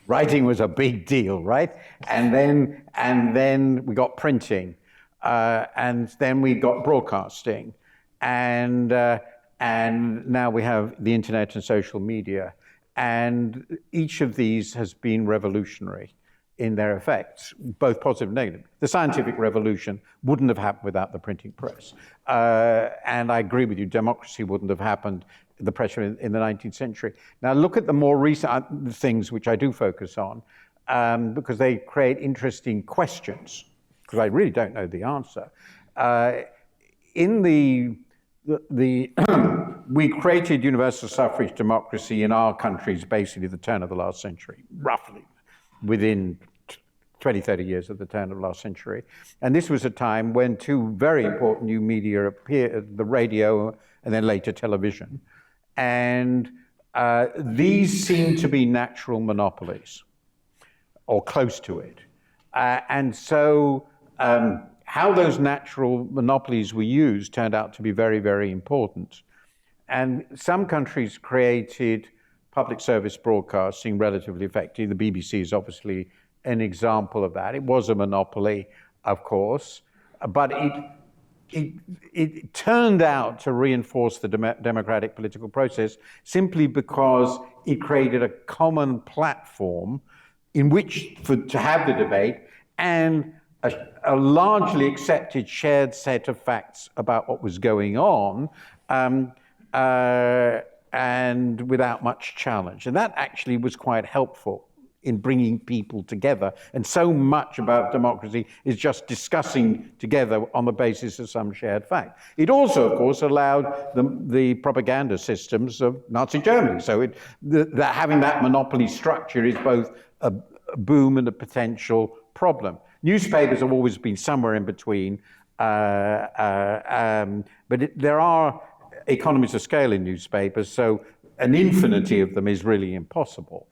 Writing was a big deal, right? And then we got printing, and then we got broadcasting, and now we have the internet and social media. And each of these has been revolutionary in their effects, both positive and negative. The scientific revolution wouldn't have happened without the printing press. And I agree with you, democracy wouldn't have happened, the pressure in the 19th century. Now look at the more recent things which I do focus on, because they create interesting questions, because I really don't know the answer. We created universal suffrage democracy in our countries basically the turn of the last century, roughly, within 20, 30 years of the turn of the last century. And this was a time when two very important new media appeared, the radio and then later television. And these seem to be natural monopolies, or close to it. And so how those natural monopolies were used turned out to be very, very important. And some countries created public service broadcasting relatively effective. The BBC is obviously an example of that. It was a monopoly, of course, but it turned out to reinforce the democratic political process simply because it created a common platform in which to have the debate and a largely accepted shared set of facts about what was going on, and without much challenge. And that actually was quite helpful in bringing people together. And so much about democracy is just discussing together on the basis of some shared fact. It also, of course, allowed the propaganda systems of Nazi Germany. So having that monopoly structure is both a boom and a potential problem. Newspapers have always been somewhere in between, but there are economies of scale in newspapers, so an infinity of them is really impossible.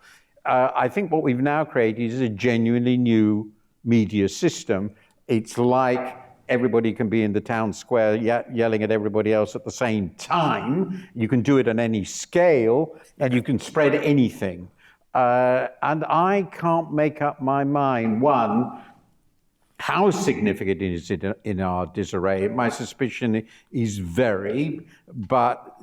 I think what we've now created is a genuinely new media system. It's like everybody can be in the town square yelling at everybody else at the same time. You can do it on any scale, and you can spread anything. And I can't make up my mind, one, how significant is it in our disarray? My suspicion is very, but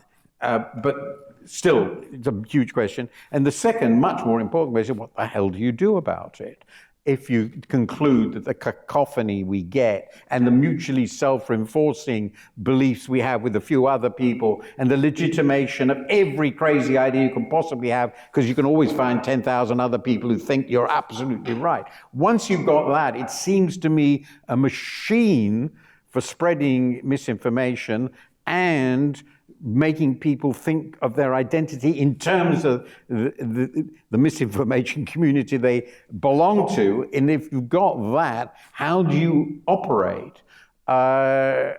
still, it's a huge question. And the second, much more important question, what the hell do you do about it? If you conclude that the cacophony we get and the mutually self-reinforcing beliefs we have with a few other people and the legitimation of every crazy idea you can possibly have, because you can always find 10,000 other people who think you're absolutely right. Once you've got that, it seems to me a machine for spreading misinformation and making people think of their identity in terms of the misinformation community they belong to. And if you've got that, how do you operate? But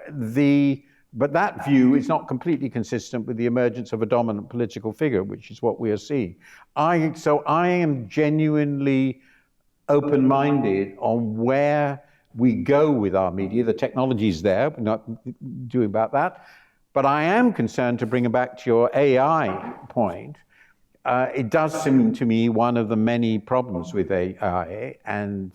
that view is not completely consistent with the emergence of a dominant political figure, which is what we are seeing. So I am genuinely open-minded on where we go with our media. The technology is there, we're not doing about that. But I am concerned, to bring it back to your AI point, it does seem to me one of the many problems with AI, and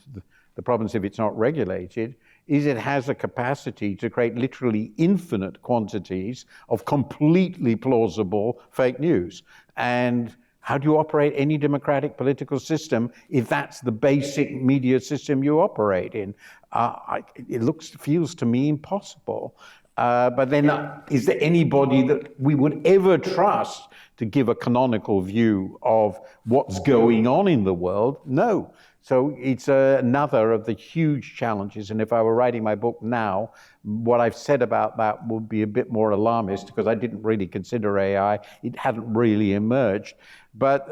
the problems if it's not regulated, is it has a capacity to create literally infinite quantities of completely plausible fake news. And how do you operate any democratic political system if that's the basic media system you operate in? It feels to me impossible. But then, is there anybody that we would ever trust to give a canonical view of what's going on in the world? No. So it's another of the huge challenges. And if I were writing my book now, what I've said about that would be a bit more alarmist, because I didn't really consider AI. It hadn't really emerged. But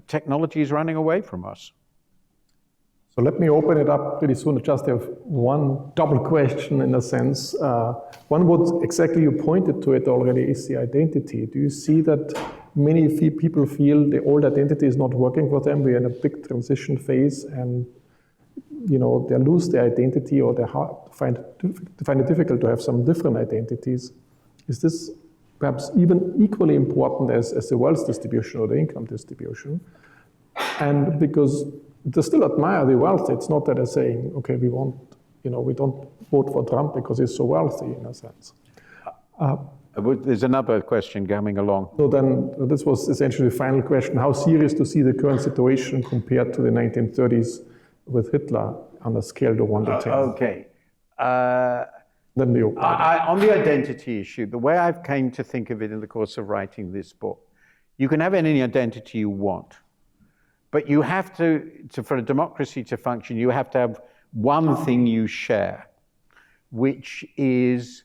technology is running away from us. So let me open it up pretty soon. I just have one double question in a sense. One, what exactly you pointed to it already is the identity. Do you see that many people feel the old identity is not working for them? We're in a big transition phase, and they lose their identity, or they find it difficult to have some different identities. Is this perhaps even equally important as the wealth distribution or the income distribution? And because they still admire the wealthy. It's not that they're saying, okay, we don't vote for Trump because he's so wealthy, in a sense. There's another question coming along. So then, this was essentially the final question. How serious to see the current situation compared to the 1930s with Hitler on a scale to 1 to 10? Okay. Then the on the identity issue, the way I've came to think of it in the course of writing this book, you can have any identity you want. But you have to, for a democracy to function, you have to have one thing you share, which is,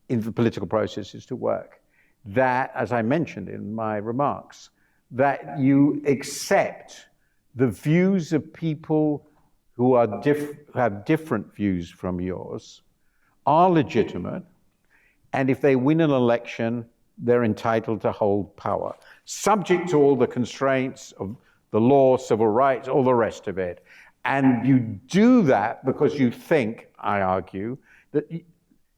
in the political processes to work, that, as I mentioned in my remarks, that you accept the views of people who have different views from yours, are legitimate, and if they win an election, they're entitled to hold power, subject to all the constraints of the law, civil rights, all the rest of it. And you do that because you think, I argue, that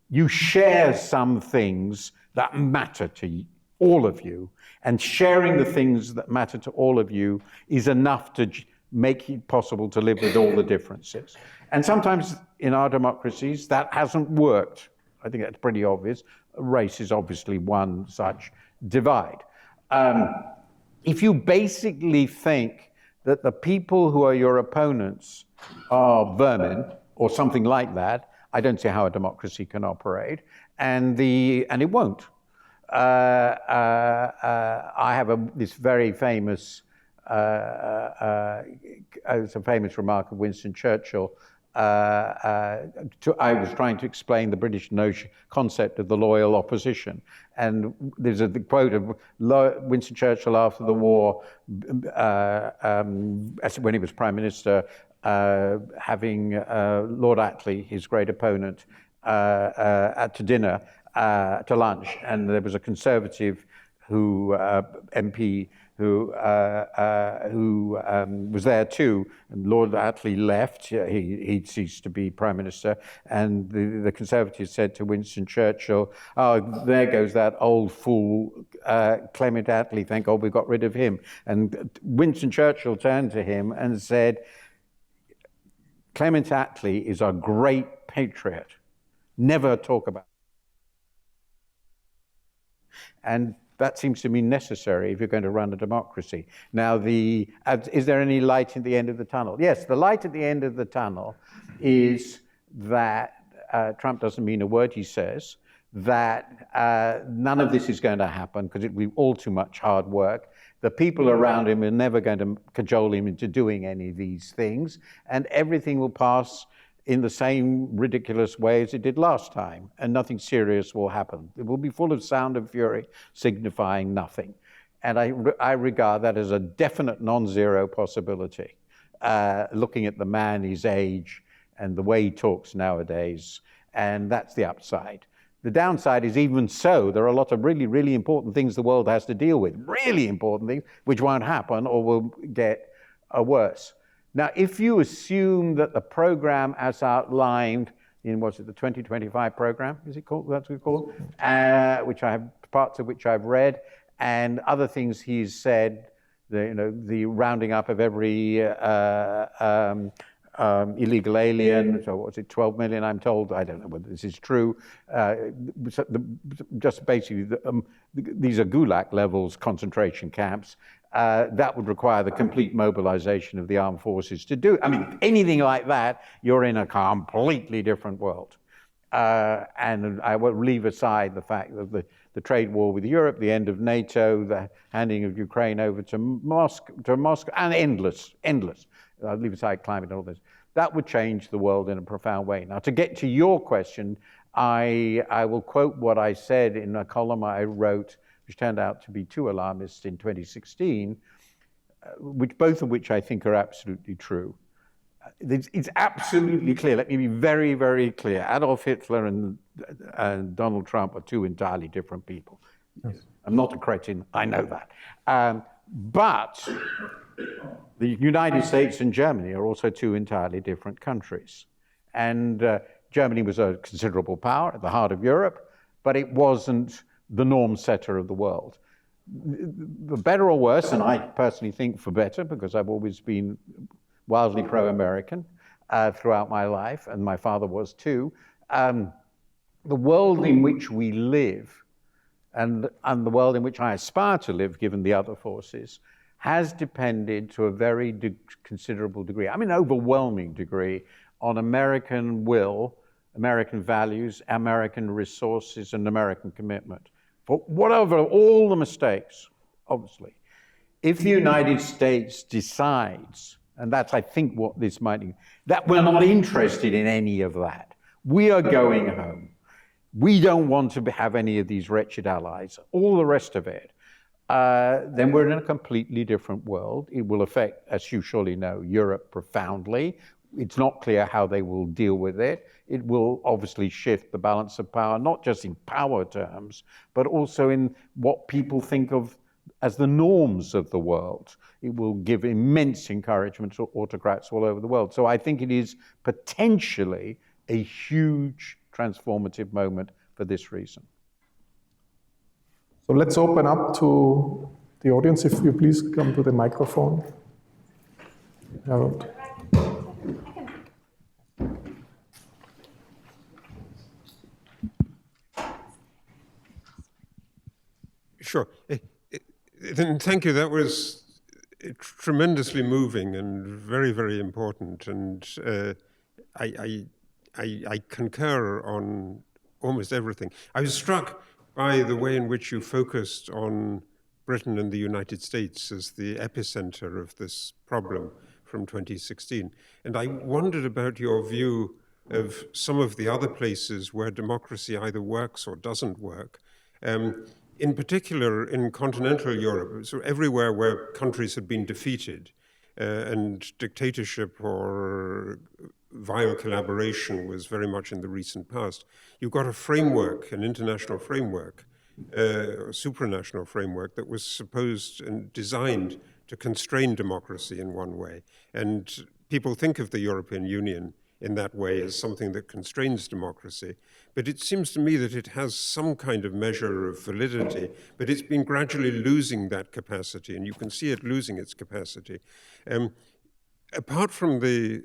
you share some things that matter to all of you. And sharing the things that matter to all of you is enough to make it possible to live with all the differences. And sometimes in our democracies, that hasn't worked. I think that's pretty obvious. Race is obviously one such divide. If you basically think that the people who are your opponents are vermin or something like that, I don't see how a democracy can operate, and it won't. I have this very famous, it's a famous remark of Winston Churchill. I was trying to explain the British concept of the loyal opposition. And there's a quote of Winston Churchill after the war, when he was Prime Minister, having Lord Attlee, his great opponent, to dinner, to lunch. And there was a Conservative MP, who was there too. And Lord Attlee left. He'd ceased to be Prime Minister. And the Conservatives said to Winston Churchill, "Oh, there goes that old fool, Clement Attlee. Thank God we got rid of him." And Winston Churchill turned to him and said, "Clement Attlee is a great patriot. Never talk about it." And that seems to me necessary if you're going to run a democracy. Now, is there any light at the end of the tunnel? Yes, the light at the end of the tunnel is that Trump doesn't mean a word he says, that none of this is going to happen because it would be all too much hard work. The people around him are never going to cajole him into doing any of these things, and everything will pass in the same ridiculous way as it did last time, and nothing serious will happen. It will be full of sound and fury, signifying nothing. And I regard that as a definite non-zero possibility, looking at the man, his age, and the way he talks nowadays, and that's the upside. The downside is even so, there are a lot of really, really important things the world has to deal with, really important things, which won't happen or will get worse. Now, if you assume that the program as outlined in, the 2025 program, is it called, that's what it's called, which I have, parts of which I've read, and other things he's said, the rounding up of every illegal alien, so what's it, 12 million, I'm told, I don't know whether this is true, just basically, these are Gulag levels, concentration camps. That would require the complete mobilization of the armed forces to do. I mean, anything like that, you're in a completely different world. And I will leave aside the fact that the trade war with Europe, the end of NATO, the handing of Ukraine over to Moscow, and endless. I'll leave aside climate and all this. That would change the world in a profound way. Now, to get to your question, I will quote what I said in a column I wrote, which turned out to be too alarmist in 2016, both of which I think are absolutely true. It's absolutely clear, let me be very, very clear, Adolf Hitler and Donald Trump are two entirely different people. Yes. I'm not a cretin, I know that. But the United States and Germany are also two entirely different countries. And Germany was a considerable power at the heart of Europe, but it wasn't the norm setter of the world. The better or worse, and I personally think for better, because I've always been wildly pro-American throughout my life, and my father was too, the world in which we live and the world in which I aspire to live, given the other forces, has depended to a very considerable degree, I mean overwhelming degree, on American will, American values, American resources, and American commitment. For whatever, all the mistakes, obviously, if the United States decides, and that's, I think, what this might mean, that we're not interested in any of that, we are going home, we don't want to have any of these wretched allies, all the rest of it, then we're in a completely different world. It will affect, as you surely know, Europe profoundly. It's not clear how they will deal with it. It will obviously shift the balance of power, not just in power terms, but also in what people think of as the norms of the world. It will give immense encouragement to autocrats all over the world. So I think it is potentially a huge transformative moment for this reason. So let's open up to the audience. If you please come to the microphone. Harold. Sure. Then thank you. That was tremendously moving and very, very important. And I concur on almost everything. I was struck by the way in which you focused on Britain and the United States as the epicenter of this problem from 2016. And I wondered about your view of some of the other places where democracy either works or doesn't work. In particular, in continental Europe, so everywhere where countries had been defeated and dictatorship or vile collaboration was very much in the recent past, you got a framework, an international framework, supranational framework that was supposed and designed to constrain democracy in one way. And people think of the European Union in that way as something that constrains democracy. But it seems to me that it has some kind of measure of validity, but it's been gradually losing that capacity, and you can see it losing its capacity. Apart from the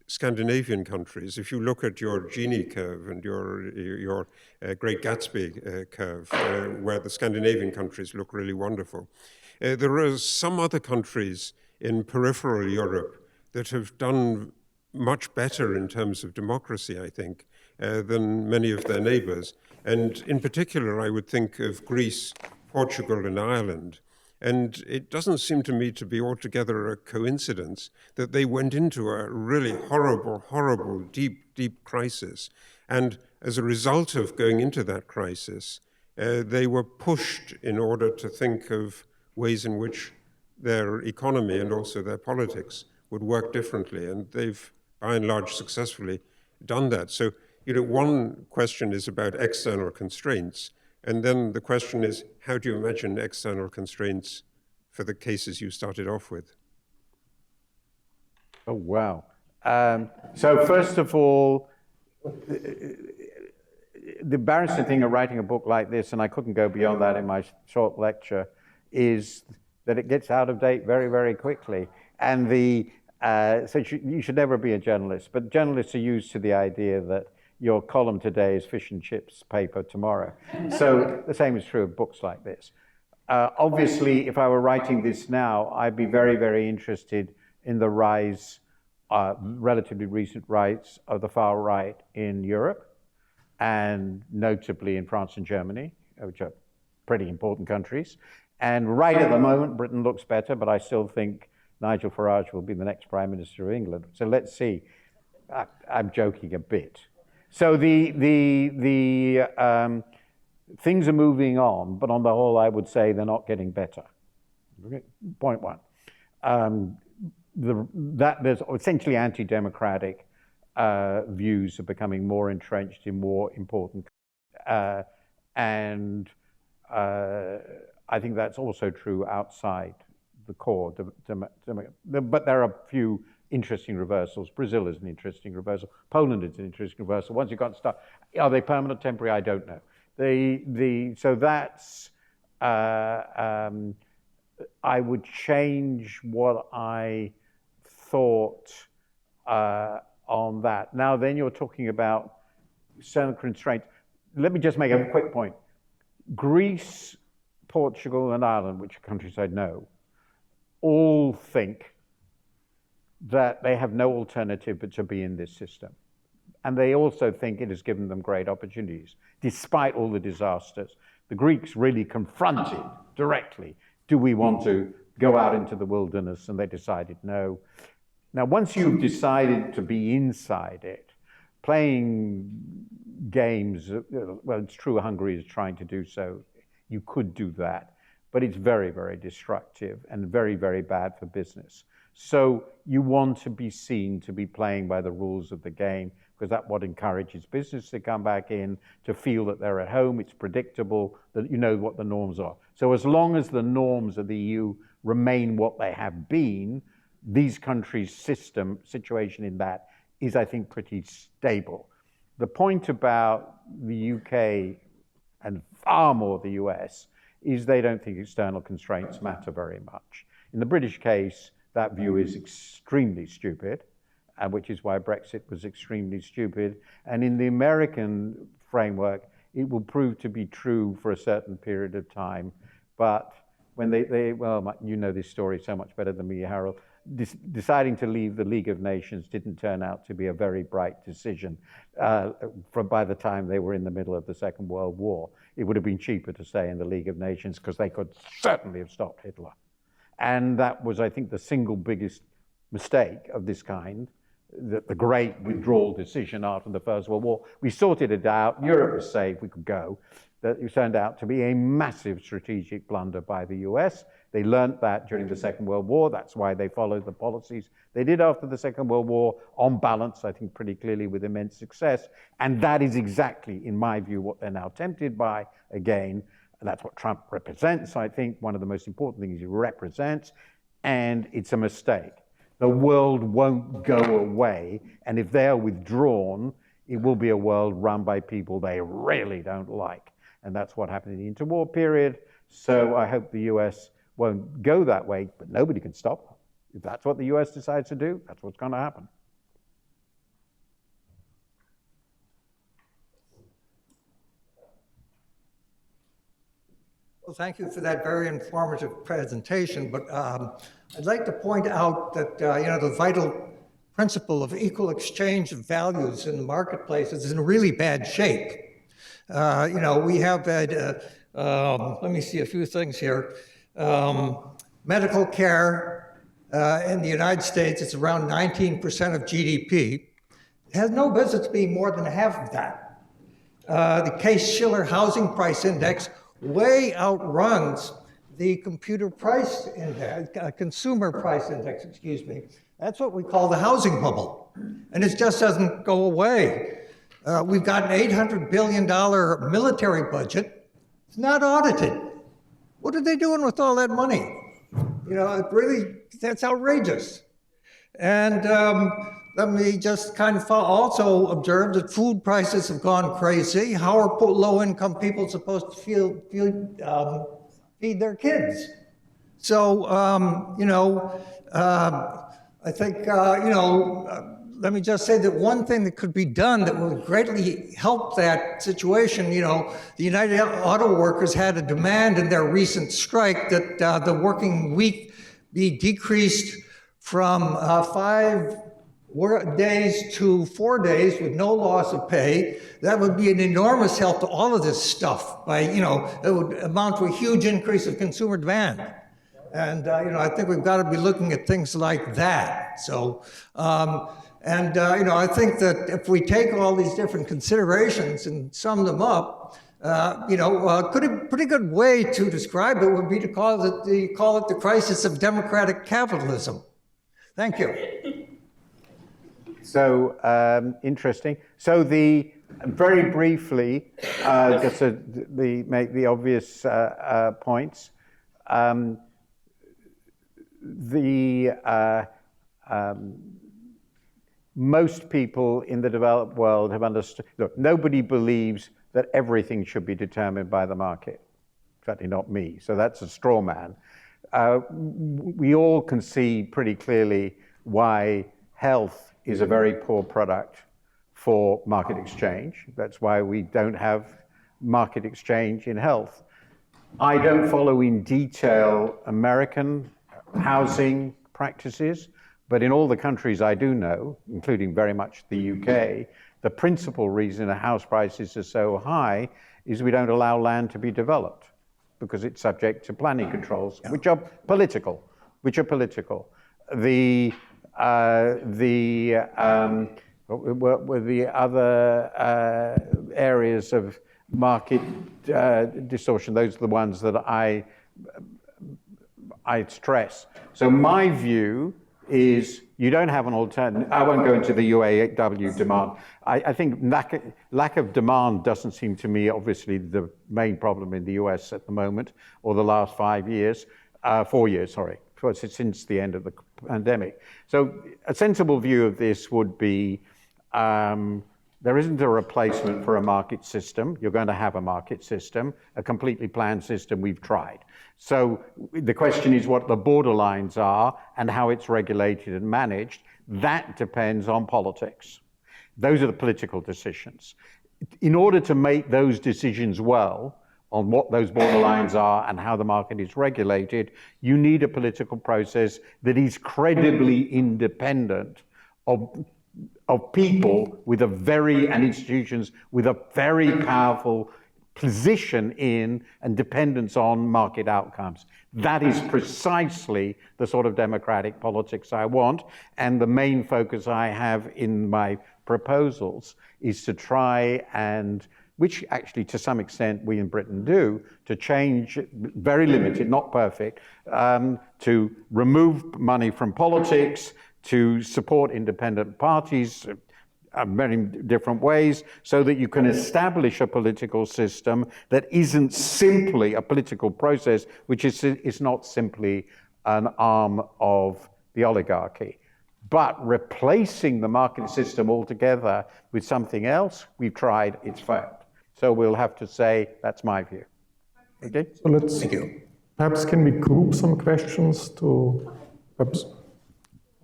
Scandinavian countries, if you look at your Gini curve and your Great Gatsby curve, where the Scandinavian countries look really wonderful, there are some other countries in peripheral Europe that have done much better in terms of democracy, I think, than many of their neighbors. And in particular, I would think of Greece, Portugal, and Ireland. And it doesn't seem to me to be altogether a coincidence that they went into a really horrible, deep crisis. And as a result of going into that crisis, they were pushed in order to think of ways in which their economy and also their politics would work differently. And they've, by and large, successfully done that. So, one question is about external constraints. And then the question is, how do you imagine external constraints for the cases you started off with? Oh, wow. So first of all, the embarrassing thing of writing a book like this, and I couldn't go beyond that in my short lecture, is that it gets out of date very, very quickly. And so you should never be a journalist, but journalists are used to the idea that your column today is fish and chips paper tomorrow. So the same is true of books like this. Obviously, if I were writing this now, I'd be very, very interested in the rise, relatively recent rise of the far right in Europe, and notably in France and Germany, which are pretty important countries. And right at the moment, Britain looks better, but I still think Nigel Farage will be the next Prime Minister of England. So let's see. I'm joking a bit. So the things are moving on, but on the whole, I would say they're not getting better. Point one. There's essentially anti-democratic views are becoming more entrenched in more important, and I think that's also true outside the core. But there are a few interesting reversals. Brazil is an interesting reversal. Poland is an interesting reversal. Once you've got to start, are they permanent, temporary? I don't know. So that's, I would change what I thought on that. Now, then you're talking about external constraints. Let me just make a quick point. Greece, Portugal, and Ireland, which are countries I know, all think that they have no alternative but to be in this system. And they also think it has given them great opportunities, despite all the disasters. The Greeks really confronted directly, do we want to go out into the wilderness? And they decided no. Now, once you've decided to be inside it, playing games, well, it's true Hungary is trying to do so. You could do that, but it's very, very destructive and very, very bad for business. So you want to be seen to be playing by the rules of the game, because that's what encourages business to come back in, to feel that they're at home, it's predictable, that you know what the norms are. So as long as the norms of the EU remain what they have been, these countries' situation in that is, I think, pretty stable. The point about the UK and far more the US is they don't think external constraints matter very much. In the British case, that view is extremely stupid, which is why Brexit was extremely stupid. And in the American framework, it will prove to be true for a certain period of time. But when well, you know this story so much better than me, Harold, deciding to leave the League of Nations didn't turn out to be a very bright decision by the time they were in the middle of the Second World War. It would have been cheaper to stay in the League of Nations because they could certainly have stopped Hitler. And that was, I think, the single biggest mistake of this kind, the great withdrawal decision after the First World War. We sorted it out. Europe was safe. We could go. That it turned out to be a massive strategic blunder by the US. They learned that during the Second World War. That's why they followed the policies they did after the Second World War, on balance, I think pretty clearly with immense success. And that is exactly, in my view, what they're now tempted by again. And that's what Trump represents, I think. One of the most important things he represents, and it's a mistake. The world won't go away, and if they're withdrawn, it will be a world run by people they really don't like. And that's what happened in the interwar period. So I hope the US won't go that way, but nobody can stop them. If that's what the US decides to do, that's what's going to happen. Well, thank you for that very informative presentation, but I'd like to point out that the vital principle of equal exchange of values in the marketplace is in really bad shape. We have had, let me see a few things here. Medical care in the United States, it's around 19% of GDP. It has no business being more than half of that. The Case-Shiller Housing Price Index way outruns the consumer price index, excuse me. That's what we call the housing bubble. And it just doesn't go away. We've got an $800 billion military budget. It's not audited. What are they doing with all that money? That's outrageous. And let me just kind of also observe that food prices have gone crazy. How are low-income people supposed to feed their kids? So, I think, let me just say that one thing that could be done that would greatly help that situation, the United Auto Workers had a demand in their recent strike that the working week be decreased from 5 days to 4 days with no loss of pay. That would be an enormous help to all of this stuff. It would amount to a huge increase of consumer demand. And, I think we've got to be looking at things like that. So, I think that if we take all these different considerations and sum them up, a pretty good way to describe it would be to call it the crisis of democratic capitalism. Thank you. So interesting. So very briefly, just to make the obvious points. Most people in the developed world have understood. Look, nobody believes that everything should be determined by the market. Certainly not me. So that's a straw man. We all can see pretty clearly why health is a very poor product for market exchange. That's why we don't have market exchange in health. I don't follow in detail American housing practices, but in all the countries I do know, including very much the UK, the principal reason the house prices are so high is we don't allow land to be developed because it's subject to planning controls, which are political. The other areas of market distortion, those are the ones that I stress. So my view is you don't have an alternative. I won't go into the UAW demand. I think lack of demand doesn't seem to me obviously the main problem in the US at the moment, or the last 4 years, since the end of the pandemic. So a sensible view of this would be there isn't a replacement for a market system. You're going to have a market system, a completely planned system. We've tried. So the question is what the borderlines are and how it's regulated and managed. That depends on politics. Those are the political decisions. In order to make those decisions well on what those borderlines are and how the market is regulated, you need a political process that is credibly independent of people with and institutions with a very powerful position in and dependence on market outcomes. That is precisely the sort of democratic politics I want, and the main focus I have in my proposals is to try and, which actually to some extent we in Britain do, to change, very limited, not perfect, to remove money from politics, to support independent parties, many different ways, so that you can establish a political system that isn't simply a political process, which is not simply an arm of the oligarchy. But replacing the market system altogether with something else, we've tried, it's failed. So we'll have to say, that's my view. Okay? So Thank you. perhaps can we group some questions to, perhaps,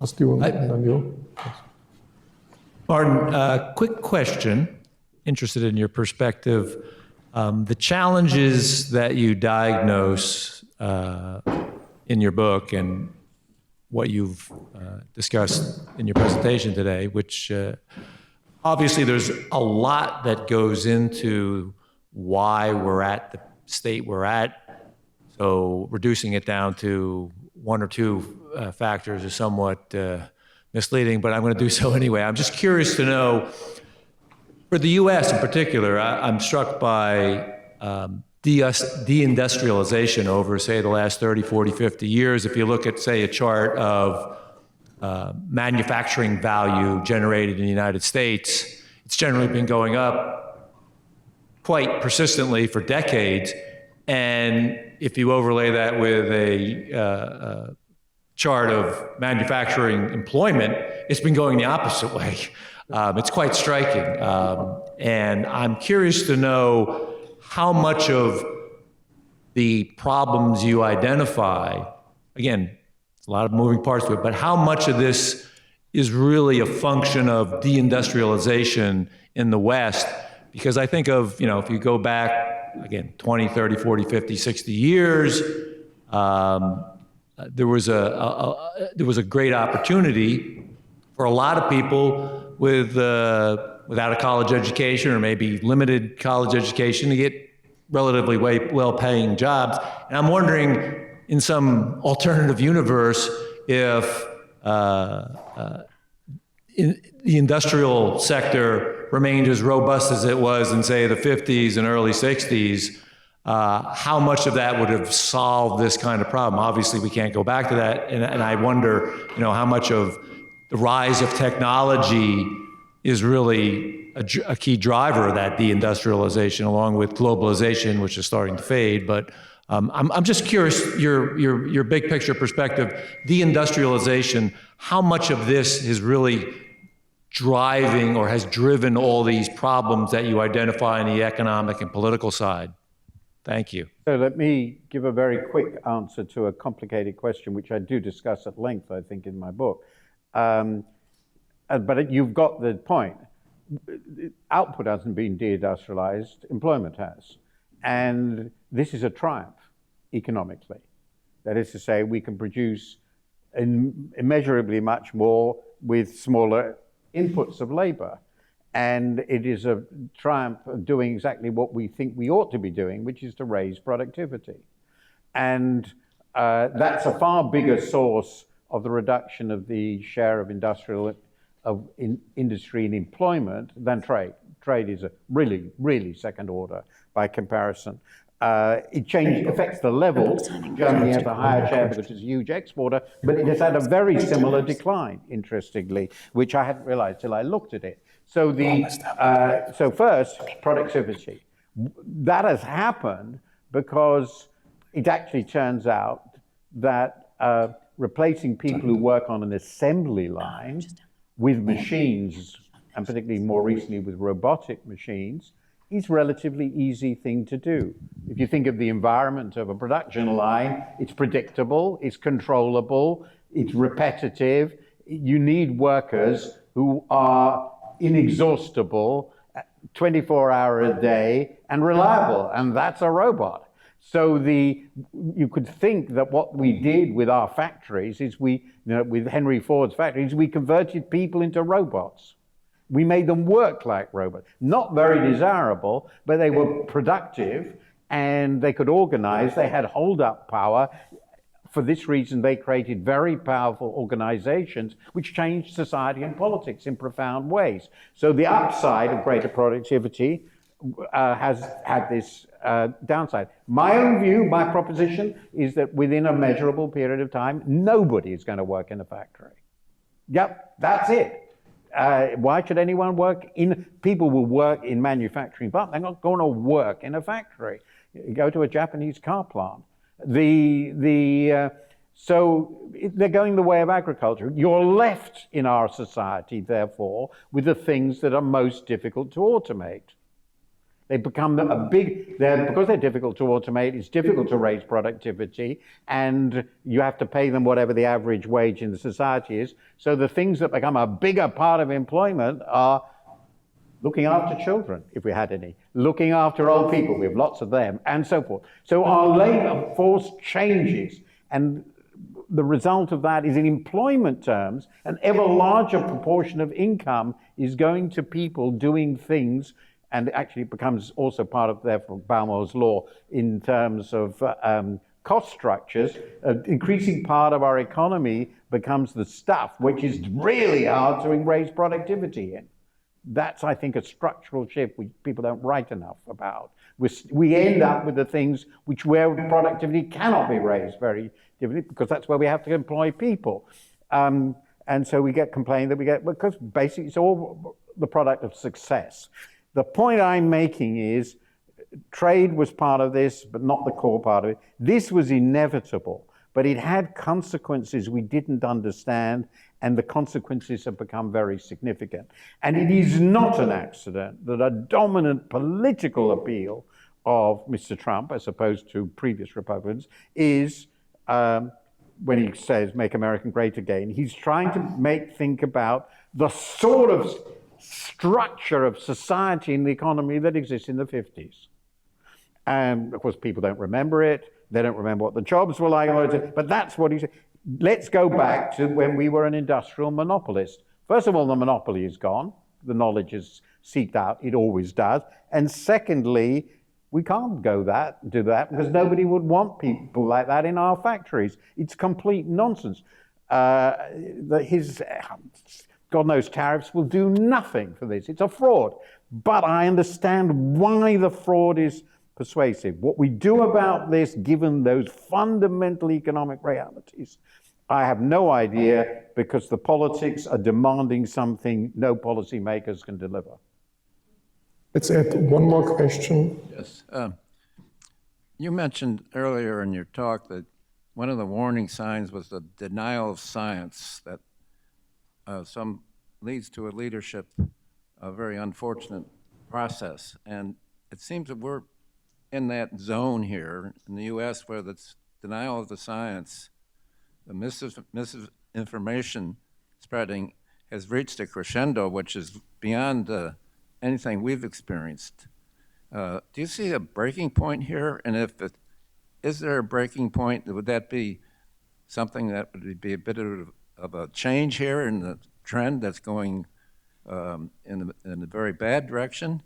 ask you and then you? Martin, quick question, interested in your perspective. The challenges that you diagnose in your book and what you've discussed in your presentation today, which obviously there's a lot that goes into why we're at the state we're at. So reducing it down to one or two factors is somewhat misleading, but I'm going to do so anyway. I'm just curious to know, for the U.S. in particular, I'm struck by deindustrialization over, say, the last 30, 40, 50 years. If you look at, say, a chart of manufacturing value generated in the United States, it's generally been going up quite persistently for decades. And if you overlay that with a chart of manufacturing employment, it's been going the opposite way. It's quite striking. And I'm curious to know how much of the problems you identify, again, a lot of moving parts to it, but how much of this is really a function of deindustrialization in the West? Because I think of, if you go back, again, 20, 30, 40, 50, 60 years, there was a great opportunity for a lot of people without a college education or maybe limited college education to get relatively well-paying jobs. And I'm wondering, in some alternative universe, if the industrial sector remained as robust as it was in, say, the 50s and early 60s, how much of that would have solved this kind of problem? Obviously, we can't go back to that. And I wonder, how much of the rise of technology is really a key driver of that deindustrialization, along with globalization, which is starting to fade. But I'm just curious, your big picture perspective, deindustrialization, how much of this is really driving or has driven all these problems that you identify on the economic and political side? Thank you. So let me give a very quick answer to a complicated question, which I do discuss at length, I think, in my book. But you've got the point. Output hasn't been deindustrialized, employment has. And this is a triumph economically. That is to say, we can produce immeasurably much more with smaller inputs of labor. And it is a triumph of doing exactly what we think we ought to be doing, which is to raise productivity. And that's a far bigger source of the reduction of the share of industry and employment than trade. Trade is a really, really second order by comparison. It affects the levels. Germany has a higher share because it's a huge exporter, but it has had a very similar decline, interestingly, which I hadn't realized till I looked at it. So so first, productivity. That has happened because it actually turns out that replacing people who work on an assembly line with machines, and particularly more recently with robotic machines, is a relatively easy thing to do. If you think of the environment of a production line, it's predictable, it's controllable, it's repetitive. You need workers who are inexhaustible, 24 hours a day, and reliable, and that's a robot. So you could think that what we did with our factories is with Henry Ford's factories, we converted people into robots. We made them work like robots. Not very desirable, but they were productive and they could organize. They had hold-up power. For this reason, they created very powerful organizations which changed society and politics in profound ways. So the upside of greater productivity has had this downside. My own view, my proposition, is that within a measurable period of time, nobody is going to work in a factory. Yep, that's it. Why should anyone work people will work in manufacturing, but they're not going to work in a factory. You go to a Japanese car plant. So they're going the way of agriculture. You're left in our society, therefore, with the things that are most difficult to automate. They become because they're difficult to automate, it's difficult to raise productivity, and you have to pay them whatever the average wage in the society is. So the things that become a bigger part of employment are looking after children, if we had any, looking after old people, we have lots of them, and so forth. So our labor force changes, and the result of that is, in employment terms, an ever larger proportion of income is going to people doing things. And actually it becomes also part of, therefore, Baumo's law in terms of cost structures. An increasing part of our economy becomes the stuff which is really hard to raise productivity in. That's, I think, a structural shift people don't write enough about. We end up with the things where productivity cannot be raised very differently, because that's where we have to employ people. And so we get complained that because basically it's all the product of success. The point I'm making is trade was part of this, but not the core part of it. This was inevitable, but it had consequences we didn't understand, and the consequences have become very significant. And it is not an accident that a dominant political appeal of Mr. Trump, as opposed to previous Republicans, is when he says, "Make America Great Again," he's trying to think about the sort of structure of society and the economy that exists in the 50s. And of course, people don't remember it. They don't remember what the jobs were like, but that's what he said. Let's go back to when we were an industrial monopolist. First of all, the monopoly is gone. The knowledge is seeped out. It always does. And secondly, we can't do that because nobody would want people like that in our factories. It's complete nonsense. God knows tariffs will do nothing for this. It's a fraud. But I understand why the fraud is persuasive. What we do about this, given those fundamental economic realities, I have no idea, because the politics are demanding something no policymakers can deliver. Let's add one more question. Yes. You mentioned earlier in your talk that one of the warning signs was the denial of science, that some leads to a very unfortunate process. And it seems that we're in that zone here in the U.S. where the denial of the science, the misinformation spreading has reached a crescendo, which is beyond anything we've experienced. Do you see a breaking point here? And is there a breaking point? Would that be something that would be a bit of a change here in the trend that's going in a very bad direction?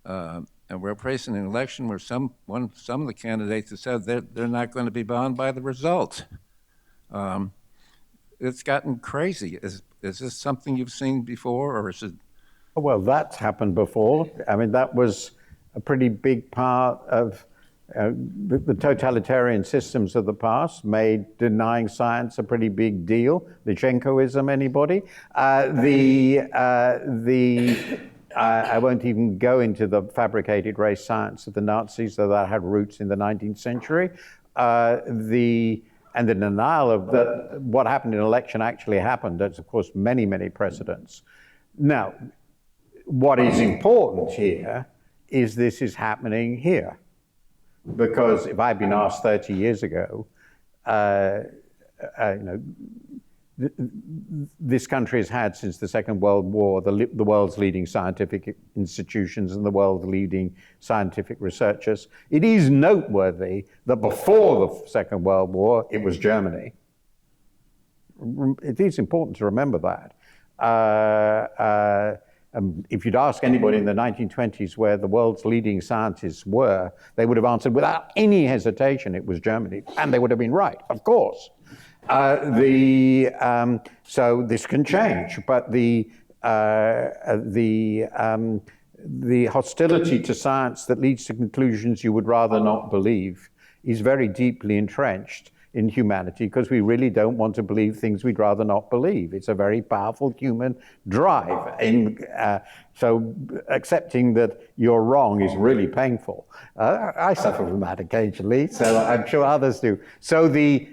And we're facing an election where some of the candidates have said they're not going to be bound by the result. It's gotten crazy. Is this something you've seen before, or is it? Well, that's happened before. I mean, that was a pretty big part of the totalitarian systems of the past made denying science a pretty big deal. The Jenkoism, anybody? I won't even go into the fabricated race science of the Nazis, though that had roots in the 19th century. The denial of that what happened in an election actually happened. There's, of course, many, many precedents. Now, what is important here is this is happening here. Because if I'd been asked 30 years ago, this country has had since the Second World War the world's leading scientific institutions and the world's leading scientific researchers. It is noteworthy that before the Second World War, it was Germany. It is important to remember that. If you'd ask anybody in the 1920s where the world's leading scientists were, they would have answered without any hesitation it was Germany, and they would have been right, of course. So this can change, but the hostility to science that leads to conclusions you would rather not believe is very deeply entrenched. in humanity because we really don't want to believe things we'd rather not believe. It's a very powerful human drive. So accepting that you're wrong is really painful. I suffer from that occasionally, so I'm sure others do. So the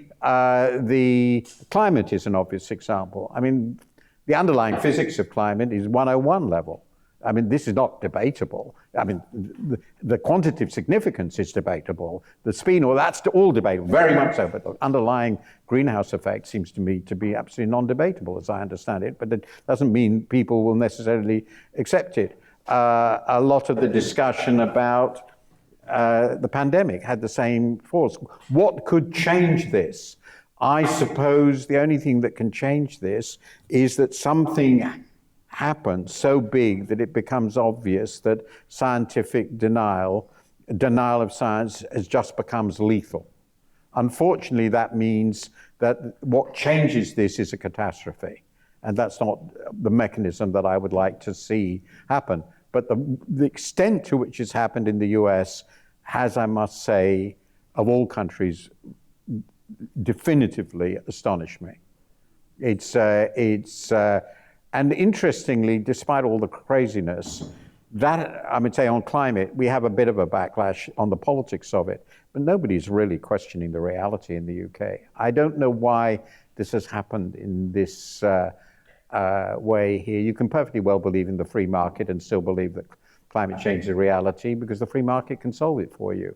climate is an obvious example. I mean, the underlying physics of climate is 101 level. I mean, this is not debatable. I mean, the quantitative significance is debatable. The speed, well, that's all debatable, very much so. But the underlying greenhouse effect seems to me to be absolutely non-debatable, as I understand it. But it doesn't mean people will necessarily accept it. A lot of the discussion about the pandemic had the same force. What could change this? I suppose the only thing that can change this is that something happens so big that it becomes obvious that scientific denial of science has just becomes lethal. Unfortunately, that means that what changes this is a catastrophe. And that's not the mechanism that I would like to see happen. But the extent to which it's happened in the US has, I must say, of all countries, definitively astonished me. And interestingly, despite all the craziness, that, I would say on climate, we have a bit of a backlash on the politics of it, but nobody's really questioning the reality in the UK. I don't know why this has happened in this way here. You can perfectly well believe in the free market and still believe that climate change is a reality because the free market can solve it for you.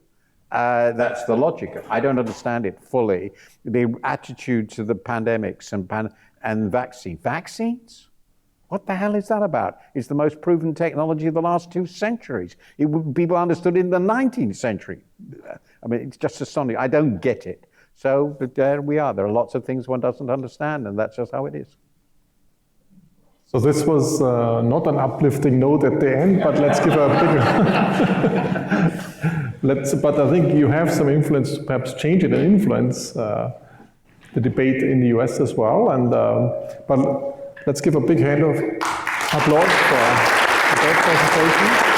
That's the logic. I don't understand it fully. The attitude to the pandemics and vaccines? What the hell is that about? It's the most proven technology of the last 2 centuries. People understood it in the 19th century. I mean, it's just astonishing. I don't get it. So there we are. There are lots of things one doesn't understand, and that's just how it is. So this was not an uplifting note at the end, but let's give a bigger... But I think you have some influence to perhaps change it and influence the debate in the US as well. And but let's give a big hand of applause for that presentation.